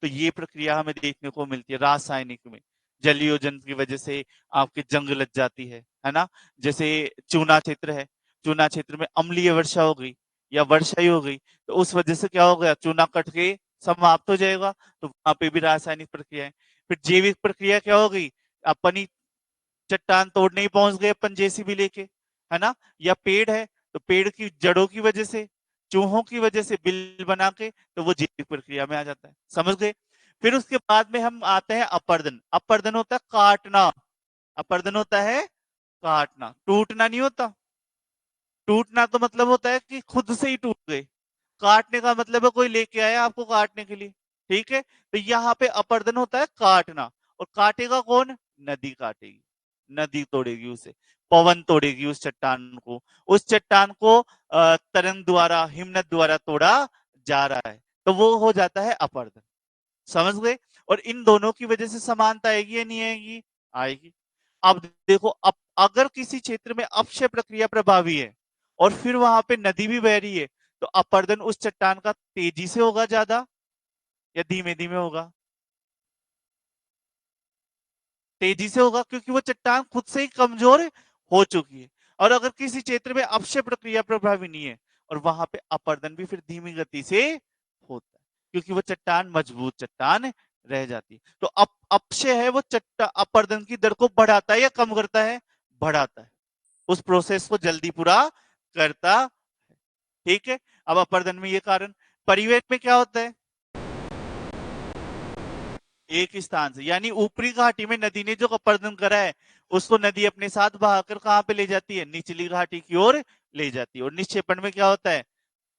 A: तो ये प्रक्रिया हमें देखने को मिलती है रासायनिक में। जलयोजन की वजह से आपकी जंग लग जाती है ना। जैसे चूना क्षेत्र है, चूना क्षेत्र में अम्लीय वर्षा हो गई या वर्षा ही हो गई, तो उस वजह से क्या हो गया, चूना कट के समाप्त हो जाएगा, तो वहां पे भी रासायनिक प्रक्रिया है। फिर जैविक प्रक्रिया क्या हो गई, अपन ही चट्टान तोड़ने ही पहुंच गए अपन जेसीबी लेके, है ना। या पेड़ है, तो पेड़ की जड़ों की वजह से, चूहों की वजह से बिल बना के, तो वो जैविक प्रक्रिया में आ जाता है, समझ गए। फिर उसके बाद में हम आते हैं अपर्दन। अपर्दन होता है काटना, अपर्दन होता है काटना, टूटना नहीं होता। टूटना तो मतलब होता है कि खुद से ही टूट गए, काटने का मतलब है कोई लेके आया आपको काटने के लिए। ठीक है। तो यहाँ पे अपर्दन होता है काटना, और काटेगा कौन, नदी काटेगी, नदी तोड़ेगी उसे, पवन तोड़ेगी उस चट्टान को, उस चट्टान को तरंग द्वारा, हिमनद द्वारा तोड़ा जा रहा है, तो वो हो जाता है अपर्दन, समझ गए। और इन दोनों की वजह से समानता आएगी या नहीं आएगी, आएगी। अब देखो, अब अगर किसी क्षेत्र में अपक्षय प्रक्रिया प्रभावी है और फिर वहां पे नदी भी बह रही है, तो अपर्दन उस चट्टान का तेजी से होगा ज्यादा या धीमे धीमे होगा, तेजी से होगा, क्योंकि वो चट्टान खुद से ही कमजोर हो चुकी है। और अगर किसी क्षेत्र में अपक्षय प्रक्रिया प्रभावी नहीं है, और वहां पे अपर्दन भी फिर धीमी गति से होता है, क्योंकि वो चट्टान मजबूत चट्टान रह जाती है। तो अपक्षय है वो चट्टा अपर्दन की दर को बढ़ाता है या कम करता है, बढ़ाता है, उस प्रोसेस को जल्दी पूरा करता है। ठीक है। अब अपर्दन में ये कारण, परिवेश में क्या होता है, एक स्थान से, यानी ऊपरी घाटी में नदी ने जो अपरदन करा है उसको नदी अपने साथ बहाकर कहां पे ले जाती है, निचली घाटी की ओर ले जाती है। और निक्षेपण में क्या होता है,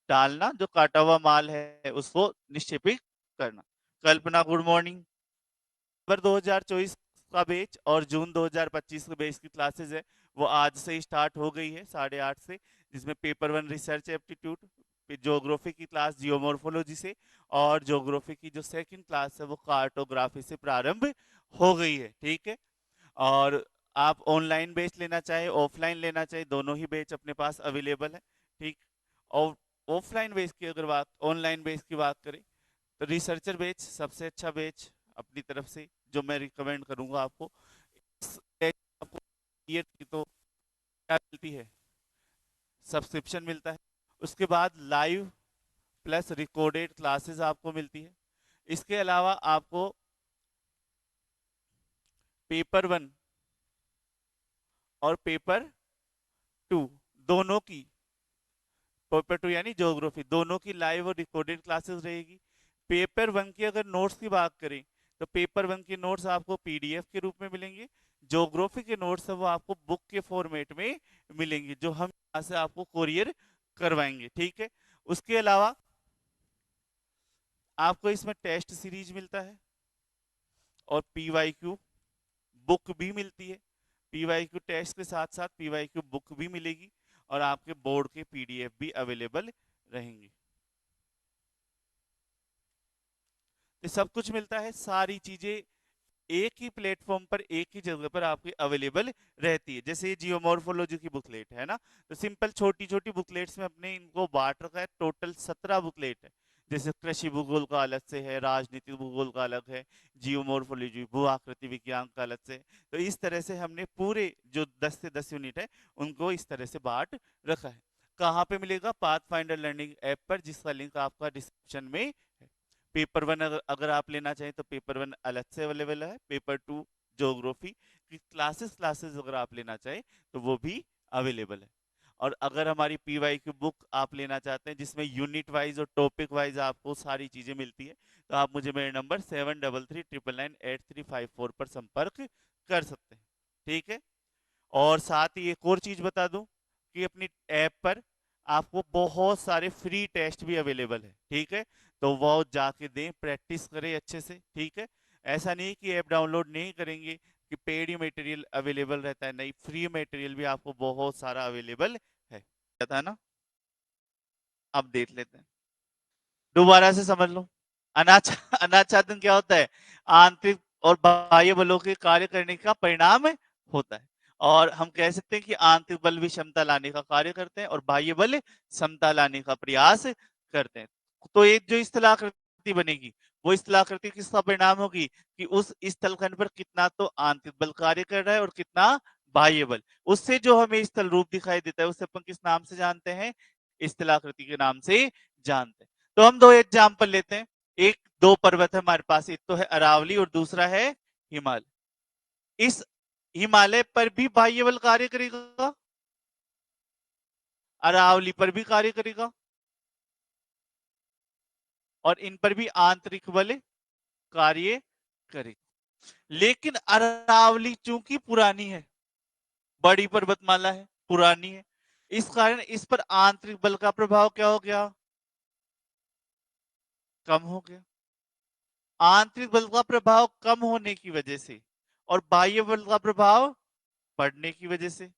A: डालना, जो काटा हुआ माल है उसको निक्षेपित करना। कल्पना, गुड मॉर्निंग। नवंबर 2024 का बैच और जून 2025 के बैच की क्लासेस है वो आज से ही स्टार्ट हो गई है 8:30 से, जिसमें पेपर 1 रिसर्च एप्टीट्यूड, ज्योग्राफी की क्लास जियोमॉर्फोलॉजी से, और ज्योग्राफी की जो सेकंड क्लास है वो कार्टोग्राफी से प्रारंभ हो गई है। ठीक है, और आप ऑनलाइन बैच लेना चाहे ऑफलाइन लेना चाहे दोनों ही बैच अपने पास अवेलेबल है। ठीक, और ऑफलाइन बैच की अगर बात, ऑनलाइन बैच की बात करें तो रिसर्चर बैच सबसे अच्छा बैच अपनी तरफ से जो मैं रिकमेंड करूंगा आपको। इस बैच में आपको ईयर की तो क्या मिलती है, सब्सक्रिप्शन मिलता है। उसके बाद लाइव प्लस रिकॉर्डेड क्लासेस आपको मिलती है। इसके अलावा आपको पेपर 1 और पेपर 2 दोनों की, पेपर 2 यानी ज्योग्राफी, दोनों की लाइव और रिकॉर्डेड क्लासेस रहेगी। पेपर 1 की अगर नोट्स की बात करें तो पेपर 1 के नोट्स आपको पीडीएफ के रूप में मिलेंगे। ज्योग्राफी के नोट्स है वो आपको बुक के फॉर्मेट में मिलेंगे, जो हम यहाँ से आपको कोरियर करवाएंगे। ठीक है, उसके अलावा आपको इसमें टेस्ट सीरीज मिलता है और पीवाईक्यू बुक भी मिलती है। पीवाईक्यू टेस्ट के साथ साथ पीवाईक्यू बुक भी मिलेगी और आपके बोर्ड के पीडीएफ भी अवेलेबल रहेंगे। ये सब कुछ मिलता है, सारी चीजें एक ही प्लेटफॉर्म पर एक ही जगह पर आपकी अवेलेबल रहती है। जैसे ये जियोमॉर्फोलॉजी की बुकलेट है ना, तो सिंपल छोटी छोटी बुकलेट्स में अपने इनको बांट रखा है। टोटल 17 बुकलेट है। जैसे कृषि भूगोल का अलग से है, राजनीतिक भूगोल का अलग है, जियोमॉर्फोलॉजी भू आकृति विज्ञान का अलग से। तो इस तरह से हमने पूरे जो 10 से 10 यूनिट है उनको इस तरह से बांट रखा है। कहाँ पे मिलेगा, पाथ फाइंडर लर्निंग ऐप पर, जिसका लिंक आपका डिस्क्रिप्शन में है। पेपर 1 अगर आप लेना चाहें तो पेपर 1 अलग से अवेलेबल है। पेपर 2 ज्योग्राफी की क्लासेस क्लासेस अगर आप लेना चाहें तो वो भी अवेलेबल है। और अगर हमारी पीवाई की बुक आप लेना चाहते हैं जिसमें यूनिट वाइज और टॉपिक वाइज आपको सारी चीजें मिलती है, तो आप मुझे मेरे नंबर 7339998354 पर संपर्क कर सकते हैं। ठीक है, और साथ ही एक और चीज बता दूं कि अपनी ऐप पर आपको बहुत सारे फ्री टेस्ट भी अवेलेबल है। ठीक है, तो वो जाके दें, प्रैक्टिस करें अच्छे से। ठीक है, ऐसा नहीं कि ऐप डाउनलोड नहीं करेंगे कि पेड ही मटेरियल अवेलेबल रहता है, नहीं, फ्री मटेरियल भी आपको बहुत सारा अवेलेबल है। था ना, अब देख लेते हैं, दोबारा से समझ लो। अनाच अनाच्छादन क्या होता है, आंतरिक और बाह्य बलों के कार्य करने का परिणाम होता है। और हम कह सकते हैं कि आंतरिक बल भी क्षमता लाने का कार्य करते हैं और बाह्य बल क्षमता लाने का प्रयास करते हैं। तो एक जो स्थलाकृति बनेगी वो स्थलाकृति किसका परिणाम होगी कि उस स्थलखंड पर कितना तो आंतरिक बल कार्य कर रहा है और कितना बाह्य बल। उससे जो हमें स्थल रूप दिखाई देता है उसे अपन किस नाम से जानते हैं, स्थलाकृति के नाम से जानते हैं। तो हम दो एग्जाम्पल लेते हैं। एक, दो पर्वत है हमारे पास, एक तो है अरावली और दूसरा है हिमालय। इस हिमालय पर भी बाह्य बल कार्य करेगा, अरावली पर भी कार्य करेगा, और इन पर भी आंतरिक बल कार्य करेगा। लेकिन अरावली चूंकि पुरानी है, बड़ी पर्वतमाला है, पुरानी है, इस कारण इस पर आंतरिक बल का प्रभाव क्या हो गया, कम हो गया। आंतरिक बल का प्रभाव कम होने की वजह से और बाह्य बल का प्रभाव बढ़ने की वजह से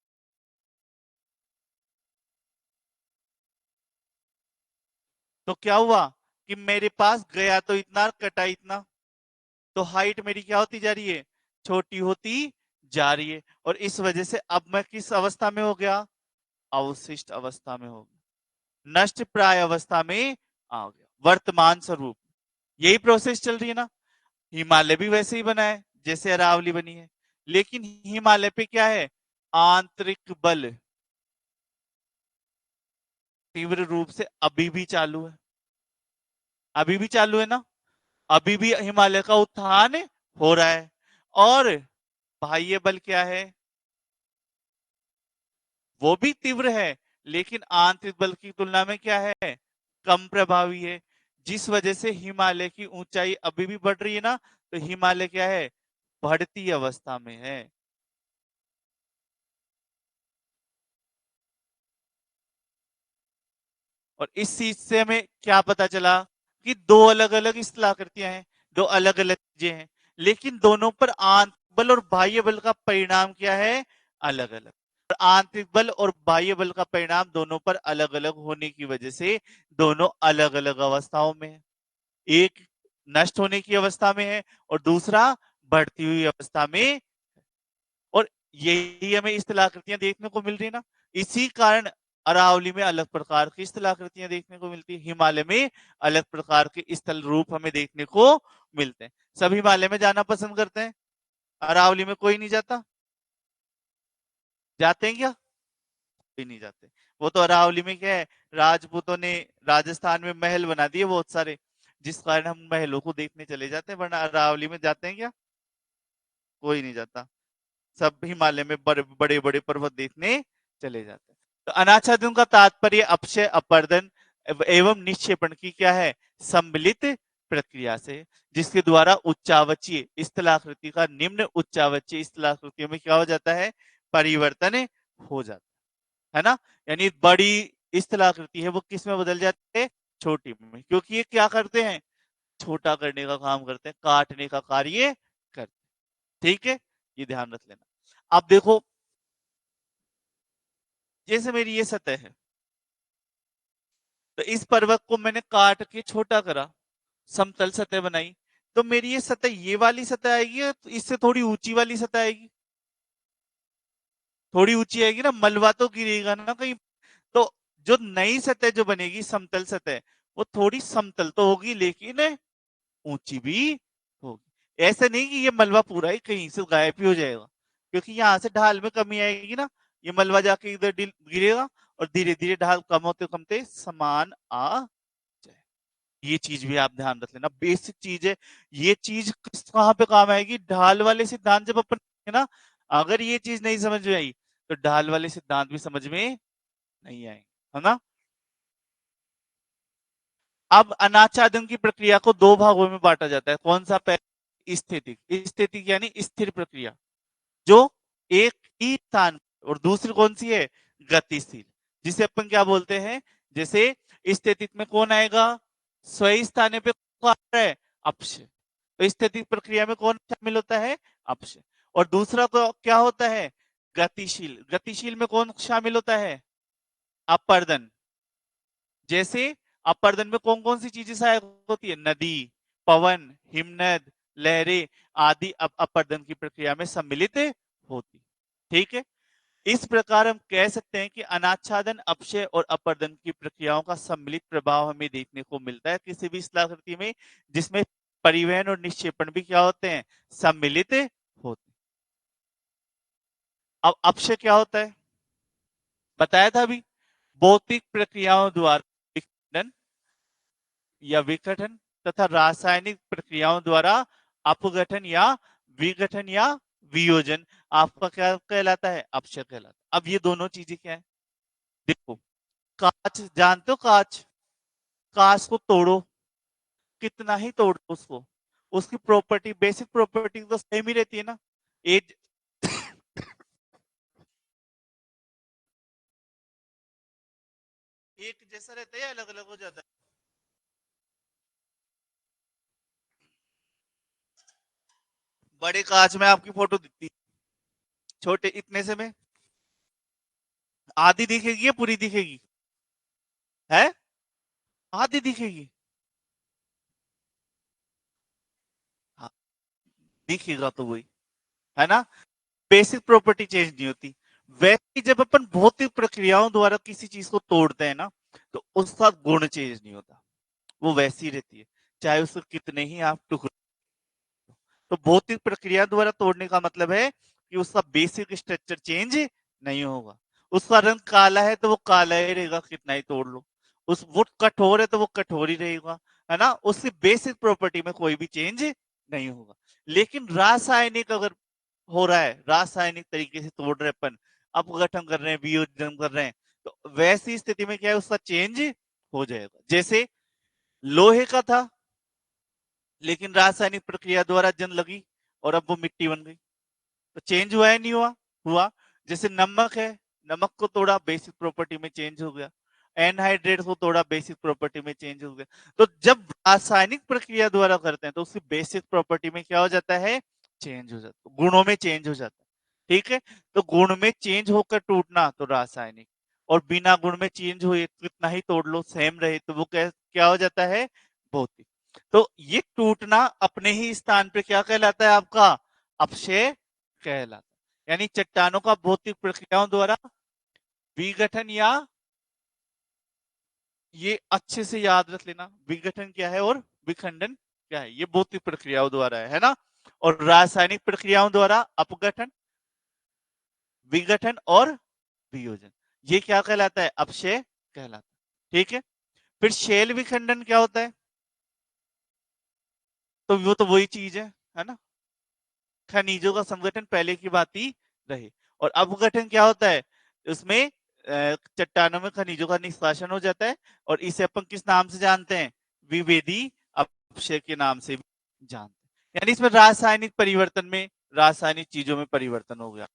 A: तो क्या हुआ कि मेरे पास गया तो इतना, कटा इतना, तो हाइट मेरी क्या होती जा रही है, छोटी होती जा रही है। और इस वजह से अब मैं किस अवस्था में हो गया, अवशिष्ट अवस्था में हो गया, नष्ट प्राय अवस्था में आ गया वर्तमान स्वरूप। यही प्रोसेस चल रही है ना। हिमालय भी वैसे ही बना है जैसे अरावली बनी है, लेकिन हिमालय पे क्या है, आंतरिक बल तीव्र रूप से अभी भी चालू है, अभी भी चालू है ना, अभी भी हिमालय का उत्थान हो रहा है। और बाह्य बल क्या है, वो भी तीव्र है, लेकिन आंतरिक बल की तुलना में क्या है, कम प्रभावी है, जिस वजह से हिमालय की ऊंचाई अभी भी बढ़ रही है ना। तो हिमालय क्या है, बढ़ती अवस्था में है। और इस चीज से हमें क्या पता चला कि दो अलग अलग स्थलाकृतियां हैं, दो अलग अलग चीजें हैं, लेकिन दोनों पर आंतरिक बल और बाह्य बल का परिणाम क्या है, अलग अलग। आंतरिक बल और बाह्य बल का परिणाम दोनों पर अलग अलग होने की वजह से दोनों अलग अलग अवस्थाओं में है। एक नष्ट होने की अवस्था में है और दूसरा बढ़ती हुई अवस्था में। और यही हमें स्थलाकृतियां देखने को मिल रही है ना। इसी कारण अरावली में अलग प्रकार की स्थलाकृतियां देखने को मिलती है, हिमालय में अलग प्रकार के स्थल रूप हमें देखने को मिलते हैं। सब हिमालय में जाना पसंद करते हैं, अरावली में कोई नहीं जाता। जाते हैं क्या? कोई नहीं जाते। वो तो अरावली में क्या है, राजपूतों ने राजस्थान में महल बना दिए बहुत सारे, जिस कारण हम महलों को देखने चले जाते हैं, वरना अरावली में जाते हैं क्या? कोई नहीं जाता। सब हिमालय में बड़े बड़े पर्वत देखने चले जाते हैं। तो अनाच्छादन का तात्पर्य अपक्षय, अपरदन एवं निक्षेपण की क्या है, सम्मिलित प्रक्रिया से, जिसके द्वारा उच्चावचीय स्थलाकृति का निम्न उच्चावचीय स्थलाकृतियों में क्या हो जाता है, परिवर्तन हो जाता है ना। यानी बड़ी स्थलाकृति है वो किस में बदल जाती है, छोटी में, क्योंकि ये क्या करते हैं, छोटा करने का काम करते हैं, काटने का कार्य करते हैं। ठीक है, ये ध्यान रख लेना। अब देखो, जैसे मेरी ये सतह है, तो इस पर्वत को मैंने काट के छोटा करा, समतल सतह बनाई, तो मेरी ये सतह, ये वाली सतह आएगी या तो इससे थोड़ी ऊंची वाली सतह आएगी? थोड़ी ऊंची आएगी ना, मलबा तो गिरेगा ना कहीं। तो जो नई सतह जो बनेगी, समतल सतह, वो थोड़ी समतल तो होगी लेकिन ऊंची भी होगी। ऐसा नहीं कि ये मलबा पूरा ही कहीं से गायब ही हो जाएगा, क्योंकि यहां से ढाल में कमी आएगी ना, ये मलबा जाके इधर गिरेगा और धीरे धीरे ढाल कम होते कमते समान आ जाए। ये चीज भी आप ध्यान रख लेना, बेसिक चीज है। ये चीज कहाँ पे काम आएगी, ढाल वाले सिद्धांत जब अपन है ना। अगर ये चीज नहीं समझ में आई तो ढाल वाले सिद्धांत भी समझ में नहीं आएंगे, है ना। अब अनाच्छादन की प्रक्रिया को दो भागों में बांटा जाता है। कौन सा? पहले स्थितिक, स्थितिक यानी स्थिर प्रक्रिया, जो एक ही स्थान, और दूसरी कौन सी है, गतिशील, जिसे अपन क्या बोलते हैं, जैसे स्थितिक में कौन आएगा, स्वयं स्थान पे कौन आ रहा है, अपक्षय। तो स्थितिक प्रक्रिया में कौन शामिल होता है, अपक्षय। और दूसरा को क्या होता है, गतिशील। गतिशील में कौन शामिल होता है, अपर्दन। जैसे अपर्दन में कौन कौन सी चीजें सहायक होती है, नदी, पवन, हिमनद, लहरें आदि अपर्दन की प्रक्रिया में सम्मिलित होती। ठीक है, इस प्रकार हम कह सकते हैं कि अनाच्छादन, अपक्षय और अपर्दन की प्रक्रियाओं का सम्मिलित प्रभाव हमें देखने को मिलता है किसी भी स्थलाकृति में, जिसमें परिवहन और निक्षेपण भी क्या होते हैं, सम्मिलित होते हैं। अब अपक्षय क्या होता है, बताया था अभी, भौतिक प्रक्रियाओं द्वारा विखंडन या विघटन तथा रासायनिक प्रक्रियाओं द्वारा अपघटन या विघटन या वियोजन आपका क्या कहलाता है, अपक्षय कहलाता है। अब ये दोनों चीजें क्या है, देखो, कांच जानते हो, कांच, कांच को तोड़ो, कितना ही तोड़ो उसको, उसकी प्रॉपर्टी, बेसिक प्रॉपर्टी तो सेम ही रहती है ना। एक एक जैसा रहता है या अलग अलग हो जाता है? बड़े कांच में आपकी फोटो दिखती है, छोटे इतने से में आधी दिखेगी या पूरी दिखेगी, है आधी दिखेगी। हाँ, दिखेगा तो वही, है ना। बेसिक प्रॉपर्टी चेंज नहीं होती। वैसे ही जब अपन भौतिक प्रक्रियाओं द्वारा किसी चीज को तोड़ते हैं ना, तो उसका गुण चेंज नहीं होता, वो वैसी रहती है, चाहे उसको कितने ही आप टुकड़े। तो भौतिक प्रक्रिया द्वारा तोड़ने का मतलब है कि उसका बेसिक स्ट्रक्चर चेंज नहीं होगा। उसका रंग काला है तो वो काला ही रहेगा, कितना ही तोड़ लो। उस वो कठोर है तो वो कठोर ही रहेगा, है ना। उसकी बेसिक प्रॉपर्टी में कोई भी चेंज नहीं होगा। लेकिन रासायनिक अगर हो रहा है, रासायनिक तरीके से तोड़ रहे अपन, अपघटन कर रहे हैं, वियोजन कर रहे हैं, तो वैसी स्थिति में क्या है, उसका चेंज हो जाएगा। जैसे लोहे का था, लेकिन रासायनिक प्रक्रिया द्वारा जंग लगी और अब वो मिट्टी बन गई। तो चेंज हुआ है नहीं हुआ? हुआ। जैसे नमक है, नमक को तोड़ा बेसिक प्रॉपर्टी में चेंज हो गया। एनहाइड्रेट को तोड़ा बेसिक प्रॉपर्टी में चेंज हो गया। तो जब रासायनिक प्रक्रिया द्वारा करते हैं तो उसकी बेसिक प्रॉपर्टी में क्या हो जाता है? चेंज हो जाता है, गुणों में चेंज हो जाता है। ठीक है, तो गुण में चेंज होकर टूटना तो रासायनिक, और बिना गुण में चेंज हुए कितना ही तोड़ लो सेम रहे तो वो क्या हो जाता है? भौतिक। तो ये टूटना अपने ही स्थान पे क्या कहलाता है आपका? अपक्षय कहलाता है। यानी चट्टानों का भौतिक प्रक्रियाओं द्वारा विघटन, या ये अच्छे से याद रख लेना, विघटन क्या है और विखंडन क्या है, ये भौतिक प्रक्रियाओं द्वारा है ना। और रासायनिक प्रक्रियाओं द्वारा अपघटन, विघटन और वियोजन, ये क्या कहलाता है? अपक्षय कहलाता है। ठीक है, फिर शैल विखंडन क्या होता है? तो वो तो वही चीज है ना, खनिजों का संगठन पहले की बात ही रहे। और अपघटन क्या होता है? उसमें चट्टानों में खनिजों का निष्कासन हो जाता है, और इसे अपन किस नाम से जानते हैं? विभेदी अपक्षय के नाम से भी जानते हैं। यानी इसमें रासायनिक परिवर्तन में, रासायनिक चीजों में परिवर्तन हो गया।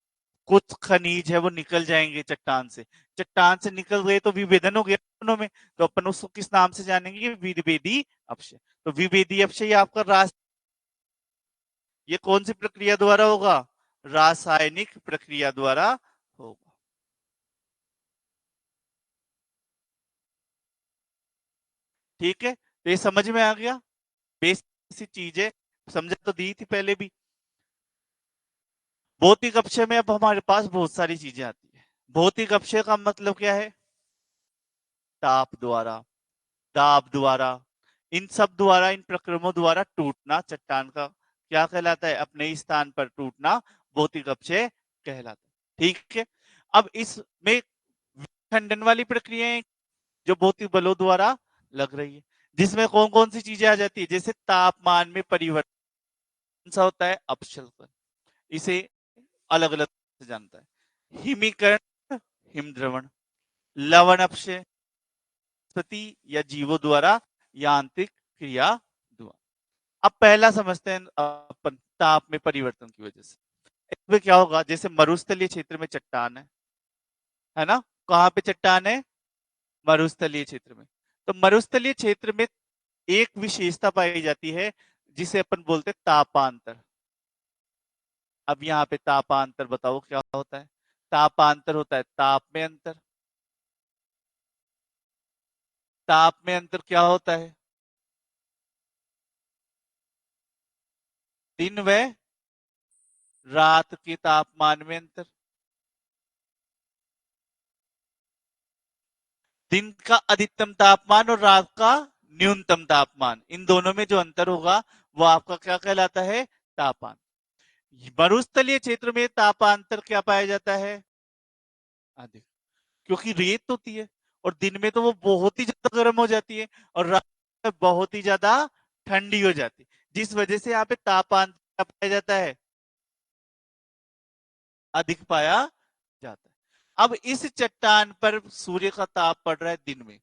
A: कुछ खनिज है वो निकल जाएंगे चट्टान से, चट्टान से निकल गए तो विभेदन हो गया दोनों में, तो अपन उसको किस नाम से जानेंगे? विभेदी अपक्षय। तो विभेदी अपक्षय आपका ये कौन सी प्रक्रिया द्वारा होगा? रासायनिक प्रक्रिया द्वारा होगा। ठीक है, तो ये समझ में आ गया, बेसिक चीजें समझ तो दी थी पहले भी। भौतिक अपक्षय में अब हमारे पास बहुत सारी चीजें आती है। भौतिक अपक्षय का मतलब क्या है? ताप द्वारा, दाब द्वारा, इन सब द्वारा, इन प्रक्रमों द्वारा टूटना चट्टान का क्या कहलाता है? अपने ही स्थान पर टूटना भौतिक अपक्षय कहलाता है। ठीक है, अब इसमें विखंडन वाली प्रक्रियाएं जो भौतिक बलों द्वारा लग रही है, जिसमें कौन कौन सी चीजें आ जाती है? जैसे तापमान में परिवर्तन सा होता है अपशल्कन, इसे अलग अलग से जानता है। हिमीकरण, हिमद्रवण, लवण अपक्षय, वनस्पति या जीवों द्वारा यांत्रिक क्रिया द्वारा। अब पहला समझते हैं अपन ताप में परिवर्तन की वजह से। इसमें क्या होगा? जैसे मरुस्थलीय क्षेत्र में चट्टान है ना, कहाँ पे चट्टान है? मरुस्थलीय क्षेत्र में। तो मरुस्थलीय क्षेत्र में एक विशेषता पाई जाती है जिसे अपन बोलते हैं तापांतर। अब यहाँ पे तापांतर बताओ क्या होता है? तापांतर होता है ताप में अंतर। ताप में अंतर क्या होता है? दिन व रात के तापमान में अंतर। दिन का अधिकतम तापमान और रात का न्यूनतम तापमान, इन दोनों में जो अंतर होगा वो आपका क्या कहलाता है? तापान। मरुस्थलीय क्षेत्र में तापांतर क्या पाया जाता है? अधिक, क्योंकि रेत होती है, और दिन में तो वो बहुत ही ज्यादा गर्म हो जाती है, और रात में बहुत ही ज्यादा ठंडी हो जाती है, जिस वजह से यहाँ पे तापांतर पाया जाता है? अधिक पाया जाता है। अब इस चट्टान पर सूर्य का ताप पड़ रहा है दिन में,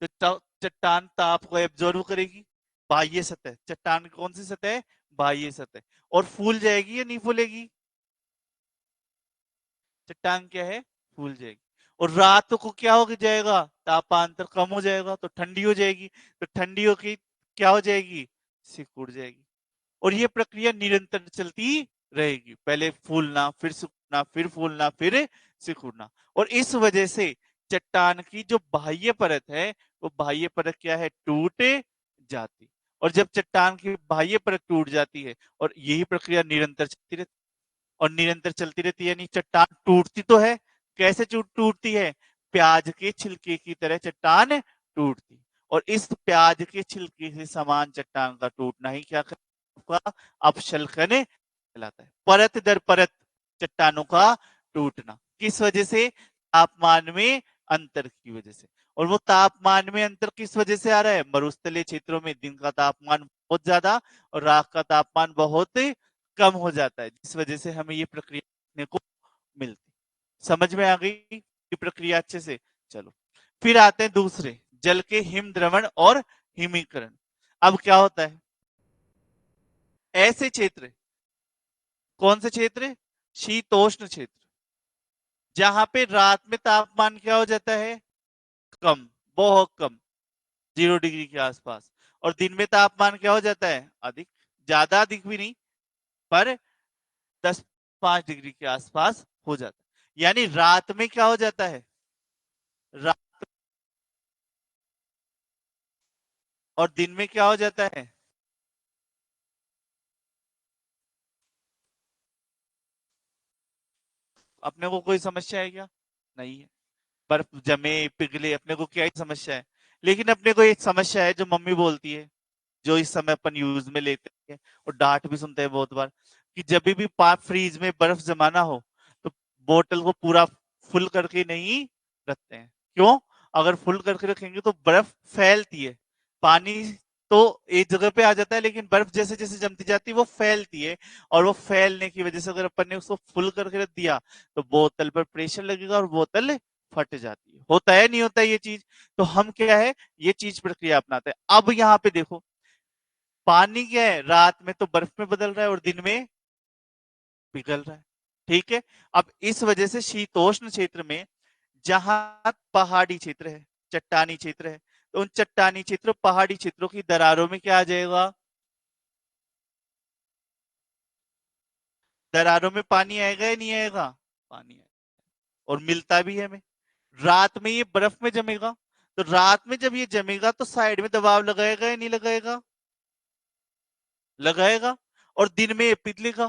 A: तो चट्टान ताप को एब्जॉर्व करेगी, बाह्य सतह, चट्टान की कौन सी सतह है? बाह्य सतह, और फूल जाएगी या नहीं फूलेगी? चट्टान क्या है? फूल जाएगी। और रात को क्या हो जाएगा? तापांतर कम हो जाएगा तो ठंडी हो जाएगी, तो ठंडी होगी क्या हो जाएगी? सिकुड़ जाएगी। और ये प्रक्रिया निरंतर चलती रहेगी, पहले फूलना, फिर सिकुड़ना, फिर फूलना, फिर सिकुड़ना। और इस वजह से चट्टान की जो बाह्य परत है वो बाह्य परत क्या है? टूट जाती। और जब चट्टान की बाह्य परत टूट जाती है, और यही प्रक्रिया निरंतर चलती रहती, और निरंतर चलती रहती है, यानी चट्टान टूटती तो है, कैसे टूटती है? प्याज के छिलके की तरह चट्टान टूटती। और इस प्याज के छिलके से समान चट्टान का टूटना ही क्या कहलाता? अपशल्कन कहलाता है। परत दर परत चट्टानों का टूटना, किस वजह से? तापमान में अंतर की वजह से। और वो तापमान में अंतर किस वजह से आ रहा है? मरुस्थलीय क्षेत्रों में दिन का तापमान बहुत ज्यादा और रात का तापमान बहुत कम हो जाता है, जिस वजह से हमें ये प्रक्रिया देखने को मिलती। समझ में आ गई ये प्रक्रिया अच्छे से? चलो, फिर आते हैं दूसरे, जल के हिम द्रवण और हिमीकरण। अब क्या होता है? ऐसे क्षेत्र, कौन से क्षेत्र? शीतोष्ण क्षेत्र, जहां पे रात में तापमान क्या हो जाता है? कम, बहुत कम, 0 डिग्री के आसपास, और दिन में तापमान क्या हो जाता है? अधिक, ज्यादा अधिक भी नहीं, पर 10-5 डिग्री के आसपास हो जाता है। यानी रात में क्या हो जाता है? रात, और दिन में क्या हो जाता है? अपने को कोई समस्या है क्या? नहीं है। बर्फ जमे पिघले, अपने को क्या ही समस्या है। लेकिन अपने को एक समस्या है जो मम्मी बोलती है, जो इस समय अपन यूज में लेते हैं और डांट भी सुनते हैं बहुत बार, कि जब भी पाप फ्रीज में बर्फ जमाना हो तो बोतल को पूरा फुल करके नहीं रखते हैं। क्यों? अगर फुल करके रखेंगे तो बर्फ फैलती है, पानी तो एक जगह पे आ जाता है, लेकिन बर्फ जैसे जैसे जमती जाती है वो फैलती है, और वो फैलने की वजह से अगर अपन ने उसको फुल करके रख दिया तो बोतल पर प्रेशर लगेगा और बोतल फट जाती है। होता है नहीं होता है ये चीज? तो हम क्या है, ये चीज प्रक्रिया अपनाते हैं। अब यहाँ पे देखो, पानी क्या है, रात में तो बर्फ में बदल रहा है और दिन में पिघल रहा है। ठीक है। अब इस वजह से शीतोष्ण क्षेत्र में, जहां पहाड़ी क्षेत्र है, चट्टानी क्षेत्र है, तो उन चट्टानी क्षेत्रों, पहाड़ी क्षेत्रों की दरारों में क्या आ जाएगा? दरारों में पानी आएगा या नहीं आएगा? पानी आएगा, और मिलता भी है हमें। रात में ये बर्फ में जमेगा, तो रात में जब ये जमेगा तो साइड में दबाव लगाएगा या नहीं लगाएगा? लगाएगा। और दिन में ये पिघलेगा,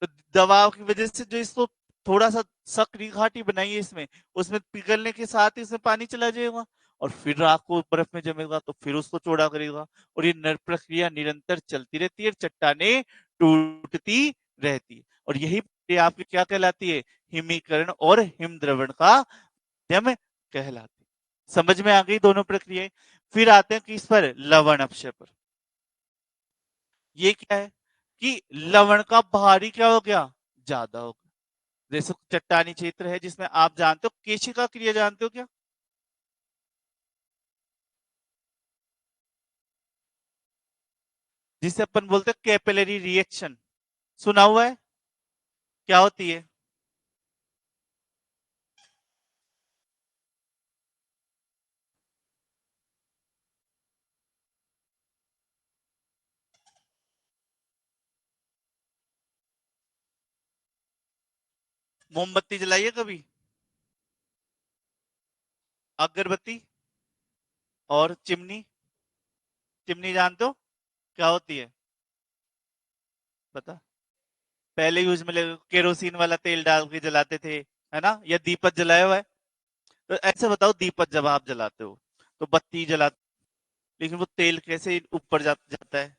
A: तो दबाव की वजह से जो इसको थोड़ा सा सक्रिय घाटी बनाई है इसमें, उसमें पिघलने के साथ ही इसमें पानी चला जाएगा, और फिर रात को बर्फ में जमेगा तो फिर उसको चौड़ा करेगा, और ये नर प्रक्रिया निरंतर चलती रहती है, चट्टाने टूटती रहती है, और यही प्रक्रिया आपकी क्या कहलाती है? हिमीकरण और हिमद्रवण का माध्यम कहलाती है। समझ में आ गई दोनों प्रक्रियाएं? फिर आते हैं किस पर? लवण अपक्षय पर। ये क्या है कि लवण का भारी क्या हो गया? ज्यादा हो गया। जैसे चट्टानी क्षेत्र है जिसमें आप जानते हो केशिका क्रिया, जानते हो क्या? जिसे अपन बोलते हैं कैपिलरी रिएक्शन, सुना हुआ है? क्या होती है? मोमबत्ती जलाइए कभी, अगरबत्ती, और चिमनी। चिमनी जानते हो क्या होती है? पता? पहले यूज में केरोसिन वाला तेल डाल के जलाते थे, है ना? या दीपक जलाया हुआ है? तो ऐसे बताओ, दीपक जब आप जलाते हो तो बत्ती जलाते, लेकिन वो तेल कैसे ऊपर जाता है?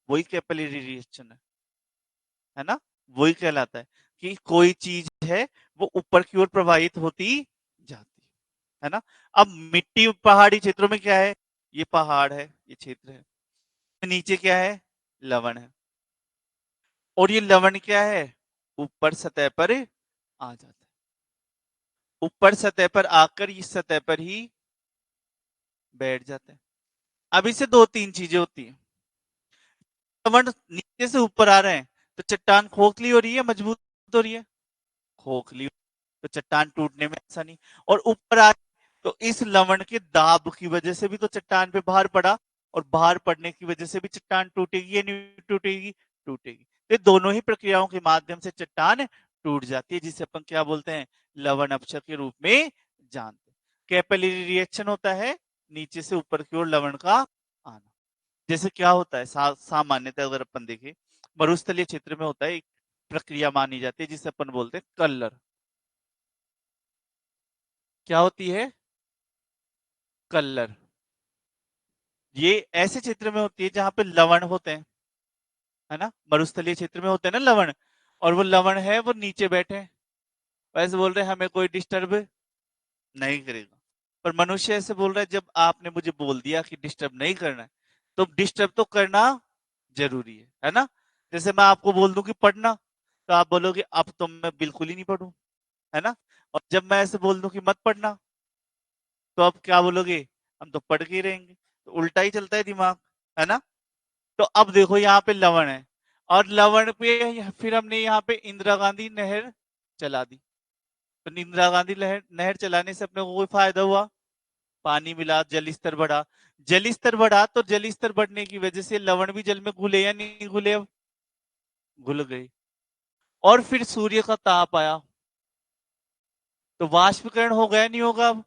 A: वही कैपिलरी रिएक्शन है ना? वही कहलाता है कि कोई चीज है वो ऊपर की ओर प्रवाहित होती जाती है ना? अब मिट्टी पहाड़ी क्षेत्रों में क्या है? ये पहाड़ है, ये क्षेत्र है, नीचे क्या है? लवण है, और ये लवण क्या है? ऊपर सतह पर आ जाता है, ऊपर सतह पर आकर इस सतह पर ही बैठ जाता है। अब इससे दो तीन चीजें होती हैं। लवण नीचे से ऊपर आ रहे हैं तो चट्टान खोखली हो रही है, मजबूत हो रही है? खोखली, तो चट्टान टूटने में आसानी। और ऊपर आ, तो इस लवण के दाब की वजह से भी तो चट्टान पे भार पड़ा, और भार पड़ने की वजह से भी चट्टान टूटेगी या नहीं टूटेगी? टूटेगी। तो दोनों ही प्रक्रियाओं के माध्यम से चट्टान टूट जाती है, जिसे अपन क्या बोलते हैं? लवण अपक्षय के रूप में जानते हैं। कैपिलरी रिएक्शन होता है नीचे से ऊपर की ओर लवण का आना। जैसे क्या होता है, सामान्यतः अगर अपन देखें, मरुस्थलीय क्षेत्र में होता है एक प्रक्रिया मानी जाती है जिसे अपन बोलते हैं कल्लर। क्या होती है? कल्लर। ये ऐसे क्षेत्र में होती है जहां पे लवण होते हैं, है ना? मरुस्थलीय क्षेत्र में होते हैं ना लवण, और वो लवण है वो नीचे बैठे हैं, वैसे बोल रहे हैं हमें कोई डिस्टर्ब नहीं करेगा। पर मनुष्य ऐसे बोल रहा है, जब आपने मुझे बोल दिया कि डिस्टर्ब नहीं करना है, तो डिस्टर्ब तो करना जरूरी है ना? जैसे मैं आपको बोल दूं कि पढ़ना, तो आप बोलोगे अब तो मैं बिल्कुल ही नहीं पढ़ूं, है ना? और जब मैं ऐसे बोल दूं कि मत पढ़ना, तो अब क्या बोलोगे? हम तो पढ़ के ही रहेंगे। तो उल्टा ही चलता है दिमाग, है ना? तो अब देखो यहाँ पे लवण है, और लवण पे फिर हमने यहाँ पे इंदिरा गांधी नहर चला दी। तो इंदिरा गांधी नहर चलाने से अपने को कोई फायदा हुआ? पानी मिला, जल स्तर बढ़ा। जल स्तर बढ़ा तो जल स्तर बढ़ने की वजह से लवण भी जल में घुले या नहीं घुले? अब घुल गए। और फिर सूर्य का ताप आया तो वाष्पीकरण हो गया नहीं होगा? अब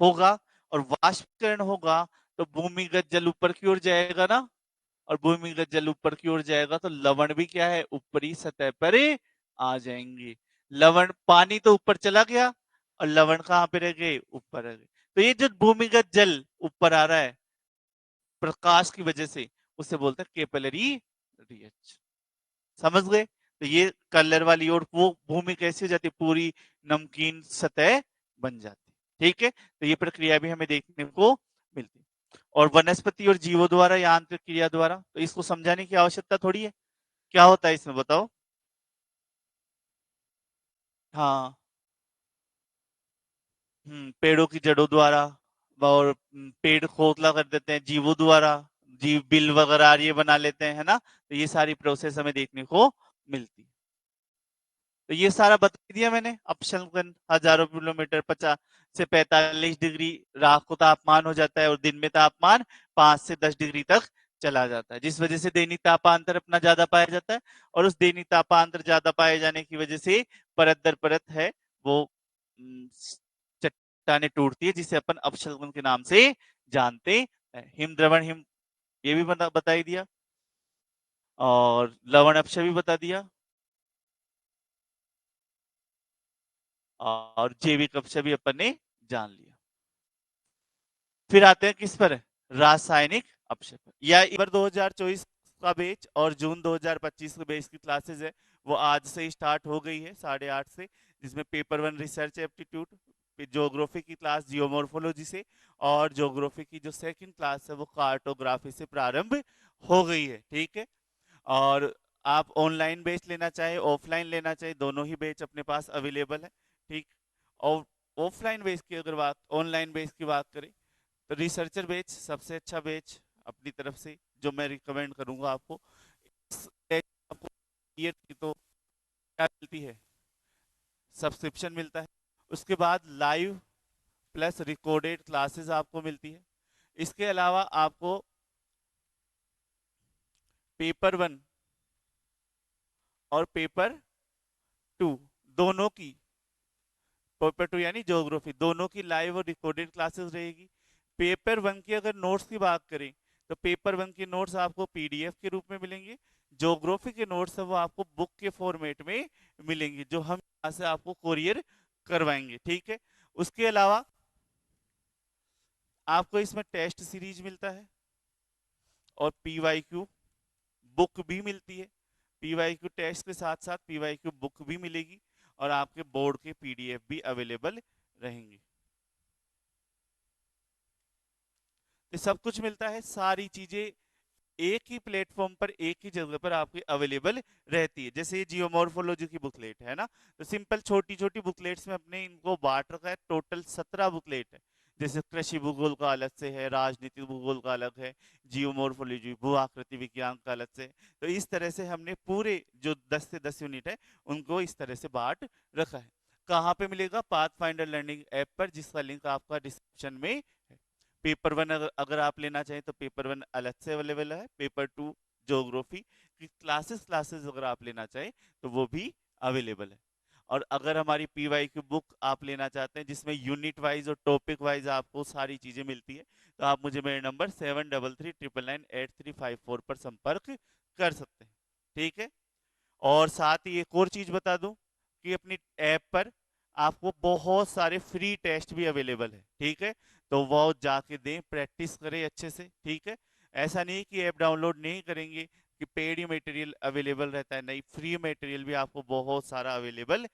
A: होगा। और वाष्पीकरण होगा तो भूमिगत जल ऊपर की ओर जाएगा ना, और भूमिगत जल ऊपर की ओर जाएगा तो लवण भी क्या है, ऊपरी सतह पर आ जाएंगे। लवण, पानी तो ऊपर चला गया और लवण कहां पे रह गए, ऊपर रह गए। तो ये जो भूमिगत जल ऊपर आ रहा है प्रकाश की वजह से, उसे बोलते हैं कैपिलरी रिएक्शन। समझ गए? तो ये कलर वाली और वो भूमि कैसी हो जाती है, पूरी नमकीन सतह बन जाती है। ठीक है, तो ये प्रक्रिया भी हमें देखने को मिलती है। और वनस्पति और जीवों द्वारा या आंतरिक क्रिया द्वारा, तो इसको समझाने की आवश्यकता थोड़ी है। क्या होता है इसमें बताओ? हाँ। पेड़ों की जड़ों द्वारा, और पेड़ खोखला कर देते हैं जीवों द्वारा, जीव बिल वगैरह ये बना लेते हैं, है ना? तो ये सारी प्रोसेस हमें देखने को मिलती है। तो ये सारा बता दिया मैंने। अपशलन हजारों किलोमीटर 50 से 45 डिग्री रात को तापमान हो जाता है और दिन में तापमान 5 से 10 डिग्री तक चला जाता है, जिस वजह से दैनिक तापांतर अपना ज्यादा पाया जाता है। और उस दैनिक तापांतर ज्यादा पाए जाने की वजह से परत दर परत है वो चट्टाने टूटती है, जिसे अपन अपशलन के नाम से जानते हैं। हिम द्रवण हिम, ये भी बता ही दिया। और लवण अपक्ष भी बता दिया। और जैविक अपक्ष भी अपन ने जान लिया। फिर आते हैं किस पर, रासायनिक अपक्षय पर। या इबर 2024 का बैच और जून 2025 के बैच की क्लासेस है वो आज से ही स्टार्ट हो गई है 8:30 से, जिसमें पेपर 1 रिसर्च एप्टीट्यूड, ज्योग्राफी की क्लास जियोमॉर्फोलॉजी से, और ज्योग्राफी की जो सेकंड क्लास है वो कार्टोग्राफी से प्रारंभ हो गई है। ठीक है, और आप ऑनलाइन बैच लेना चाहे ऑफलाइन लेना चाहे, दोनों ही बैच अपने पास अवेलेबल है। ठीक। और ऑफलाइन बैच की अगर बात, ऑनलाइन बैच की बात करें, तो रिसर्चर बैच सबसे अच्छा बैच अपनी तरफ से जो मैं रिकमेंड करूंगा आपको। इस बैच में आपको ईयर की तो क्या मिलती है, सब्सक्रिप्शन मिलता है। उसके बाद लाइव प्लस रिकॉर्डेड क्लासेस आपको मिलती है। इसके अलावा आपको पेपर 1 और पेपर 2 दोनों की, पेपर 2 यानी ज्योग्राफी, दोनों की लाइव और रिकॉर्डेड क्लासेस रहेगी। पेपर 1 की अगर नोट्स की बात करें तो पेपर 1 के नोट्स आपको पीडीएफ के रूप में मिलेंगे। ज्योग्राफी के नोट्स है वो आपको बुक के फॉर्मेट में मिलेंगे, जो हम यहाँ से आपको कोरियर करवाएंगे। ठीक है, उसके अलावा आपको इसमें टेस्ट सीरीज मिलता है और पीवाईक्यू बुक भी मिलती है। पीवाईक्यू टेस्ट के साथ साथ पीवाईक्यू बुक भी मिलेगी, और आपके बोर्ड के पीडीएफ भी अवेलेबल रहेंगे। तो सब कुछ मिलता है, सारी चीजें एक ही प्लेटफॉर्म पर एक ही जगह पर आपकी अवेलेबल रहती है। जैसे ये जियोमॉर्फोलॉजी की बुकलेट है ना, तो सिंपल छोटी छोटी बुकलेट्स में अपने इनको बांट रखा है। टोटल 17 बुकलेट है। जैसे कृषि भूगोल का अलग से है, राजनीतिक भूगोल का अलग है, जियोमॉर्फोलॉजी भू आकृति विज्ञान का अलग से है। तो इस तरह से हमने पूरे जो 10 से 10 यूनिट है उनको इस तरह से बांट रखा है। कहाँ पे मिलेगा? पाथ फाइंडर लर्निंग ऐप पर, जिसका लिंक आपका डिस्क्रिप्शन में है। पेपर 1 अगर आप लेना चाहें तो पेपर 1 अलग से अवेलेबल है। पेपर 2 ज्योग्राफी की क्लासेस क्लासेस अगर आप लेना चाहें तो वो भी अवेलेबल है। और अगर हमारी पीवाई की बुक आप लेना चाहते हैं जिसमें यूनिट वाइज और टॉपिक वाइज आपको सारी चीजें मिलती है, तो आप मुझे मेरे नंबर 7339998354 पर संपर्क कर सकते हैं। ठीक है, और साथ ही एक और चीज बता दूं कि अपनी ऐप पर आपको बहुत सारे फ्री टेस्ट भी अवेलेबल है। ठीक है, तो वो जाके दें, प्रैक्टिस करें अच्छे से। ठीक है, ऐसा नहीं कि ऐप डाउनलोड नहीं करेंगे कि पेड ही मटेरियल अवेलेबल रहता है, नहीं, फ्री मटेरियल भी आपको बहुत सारा अवेलेबल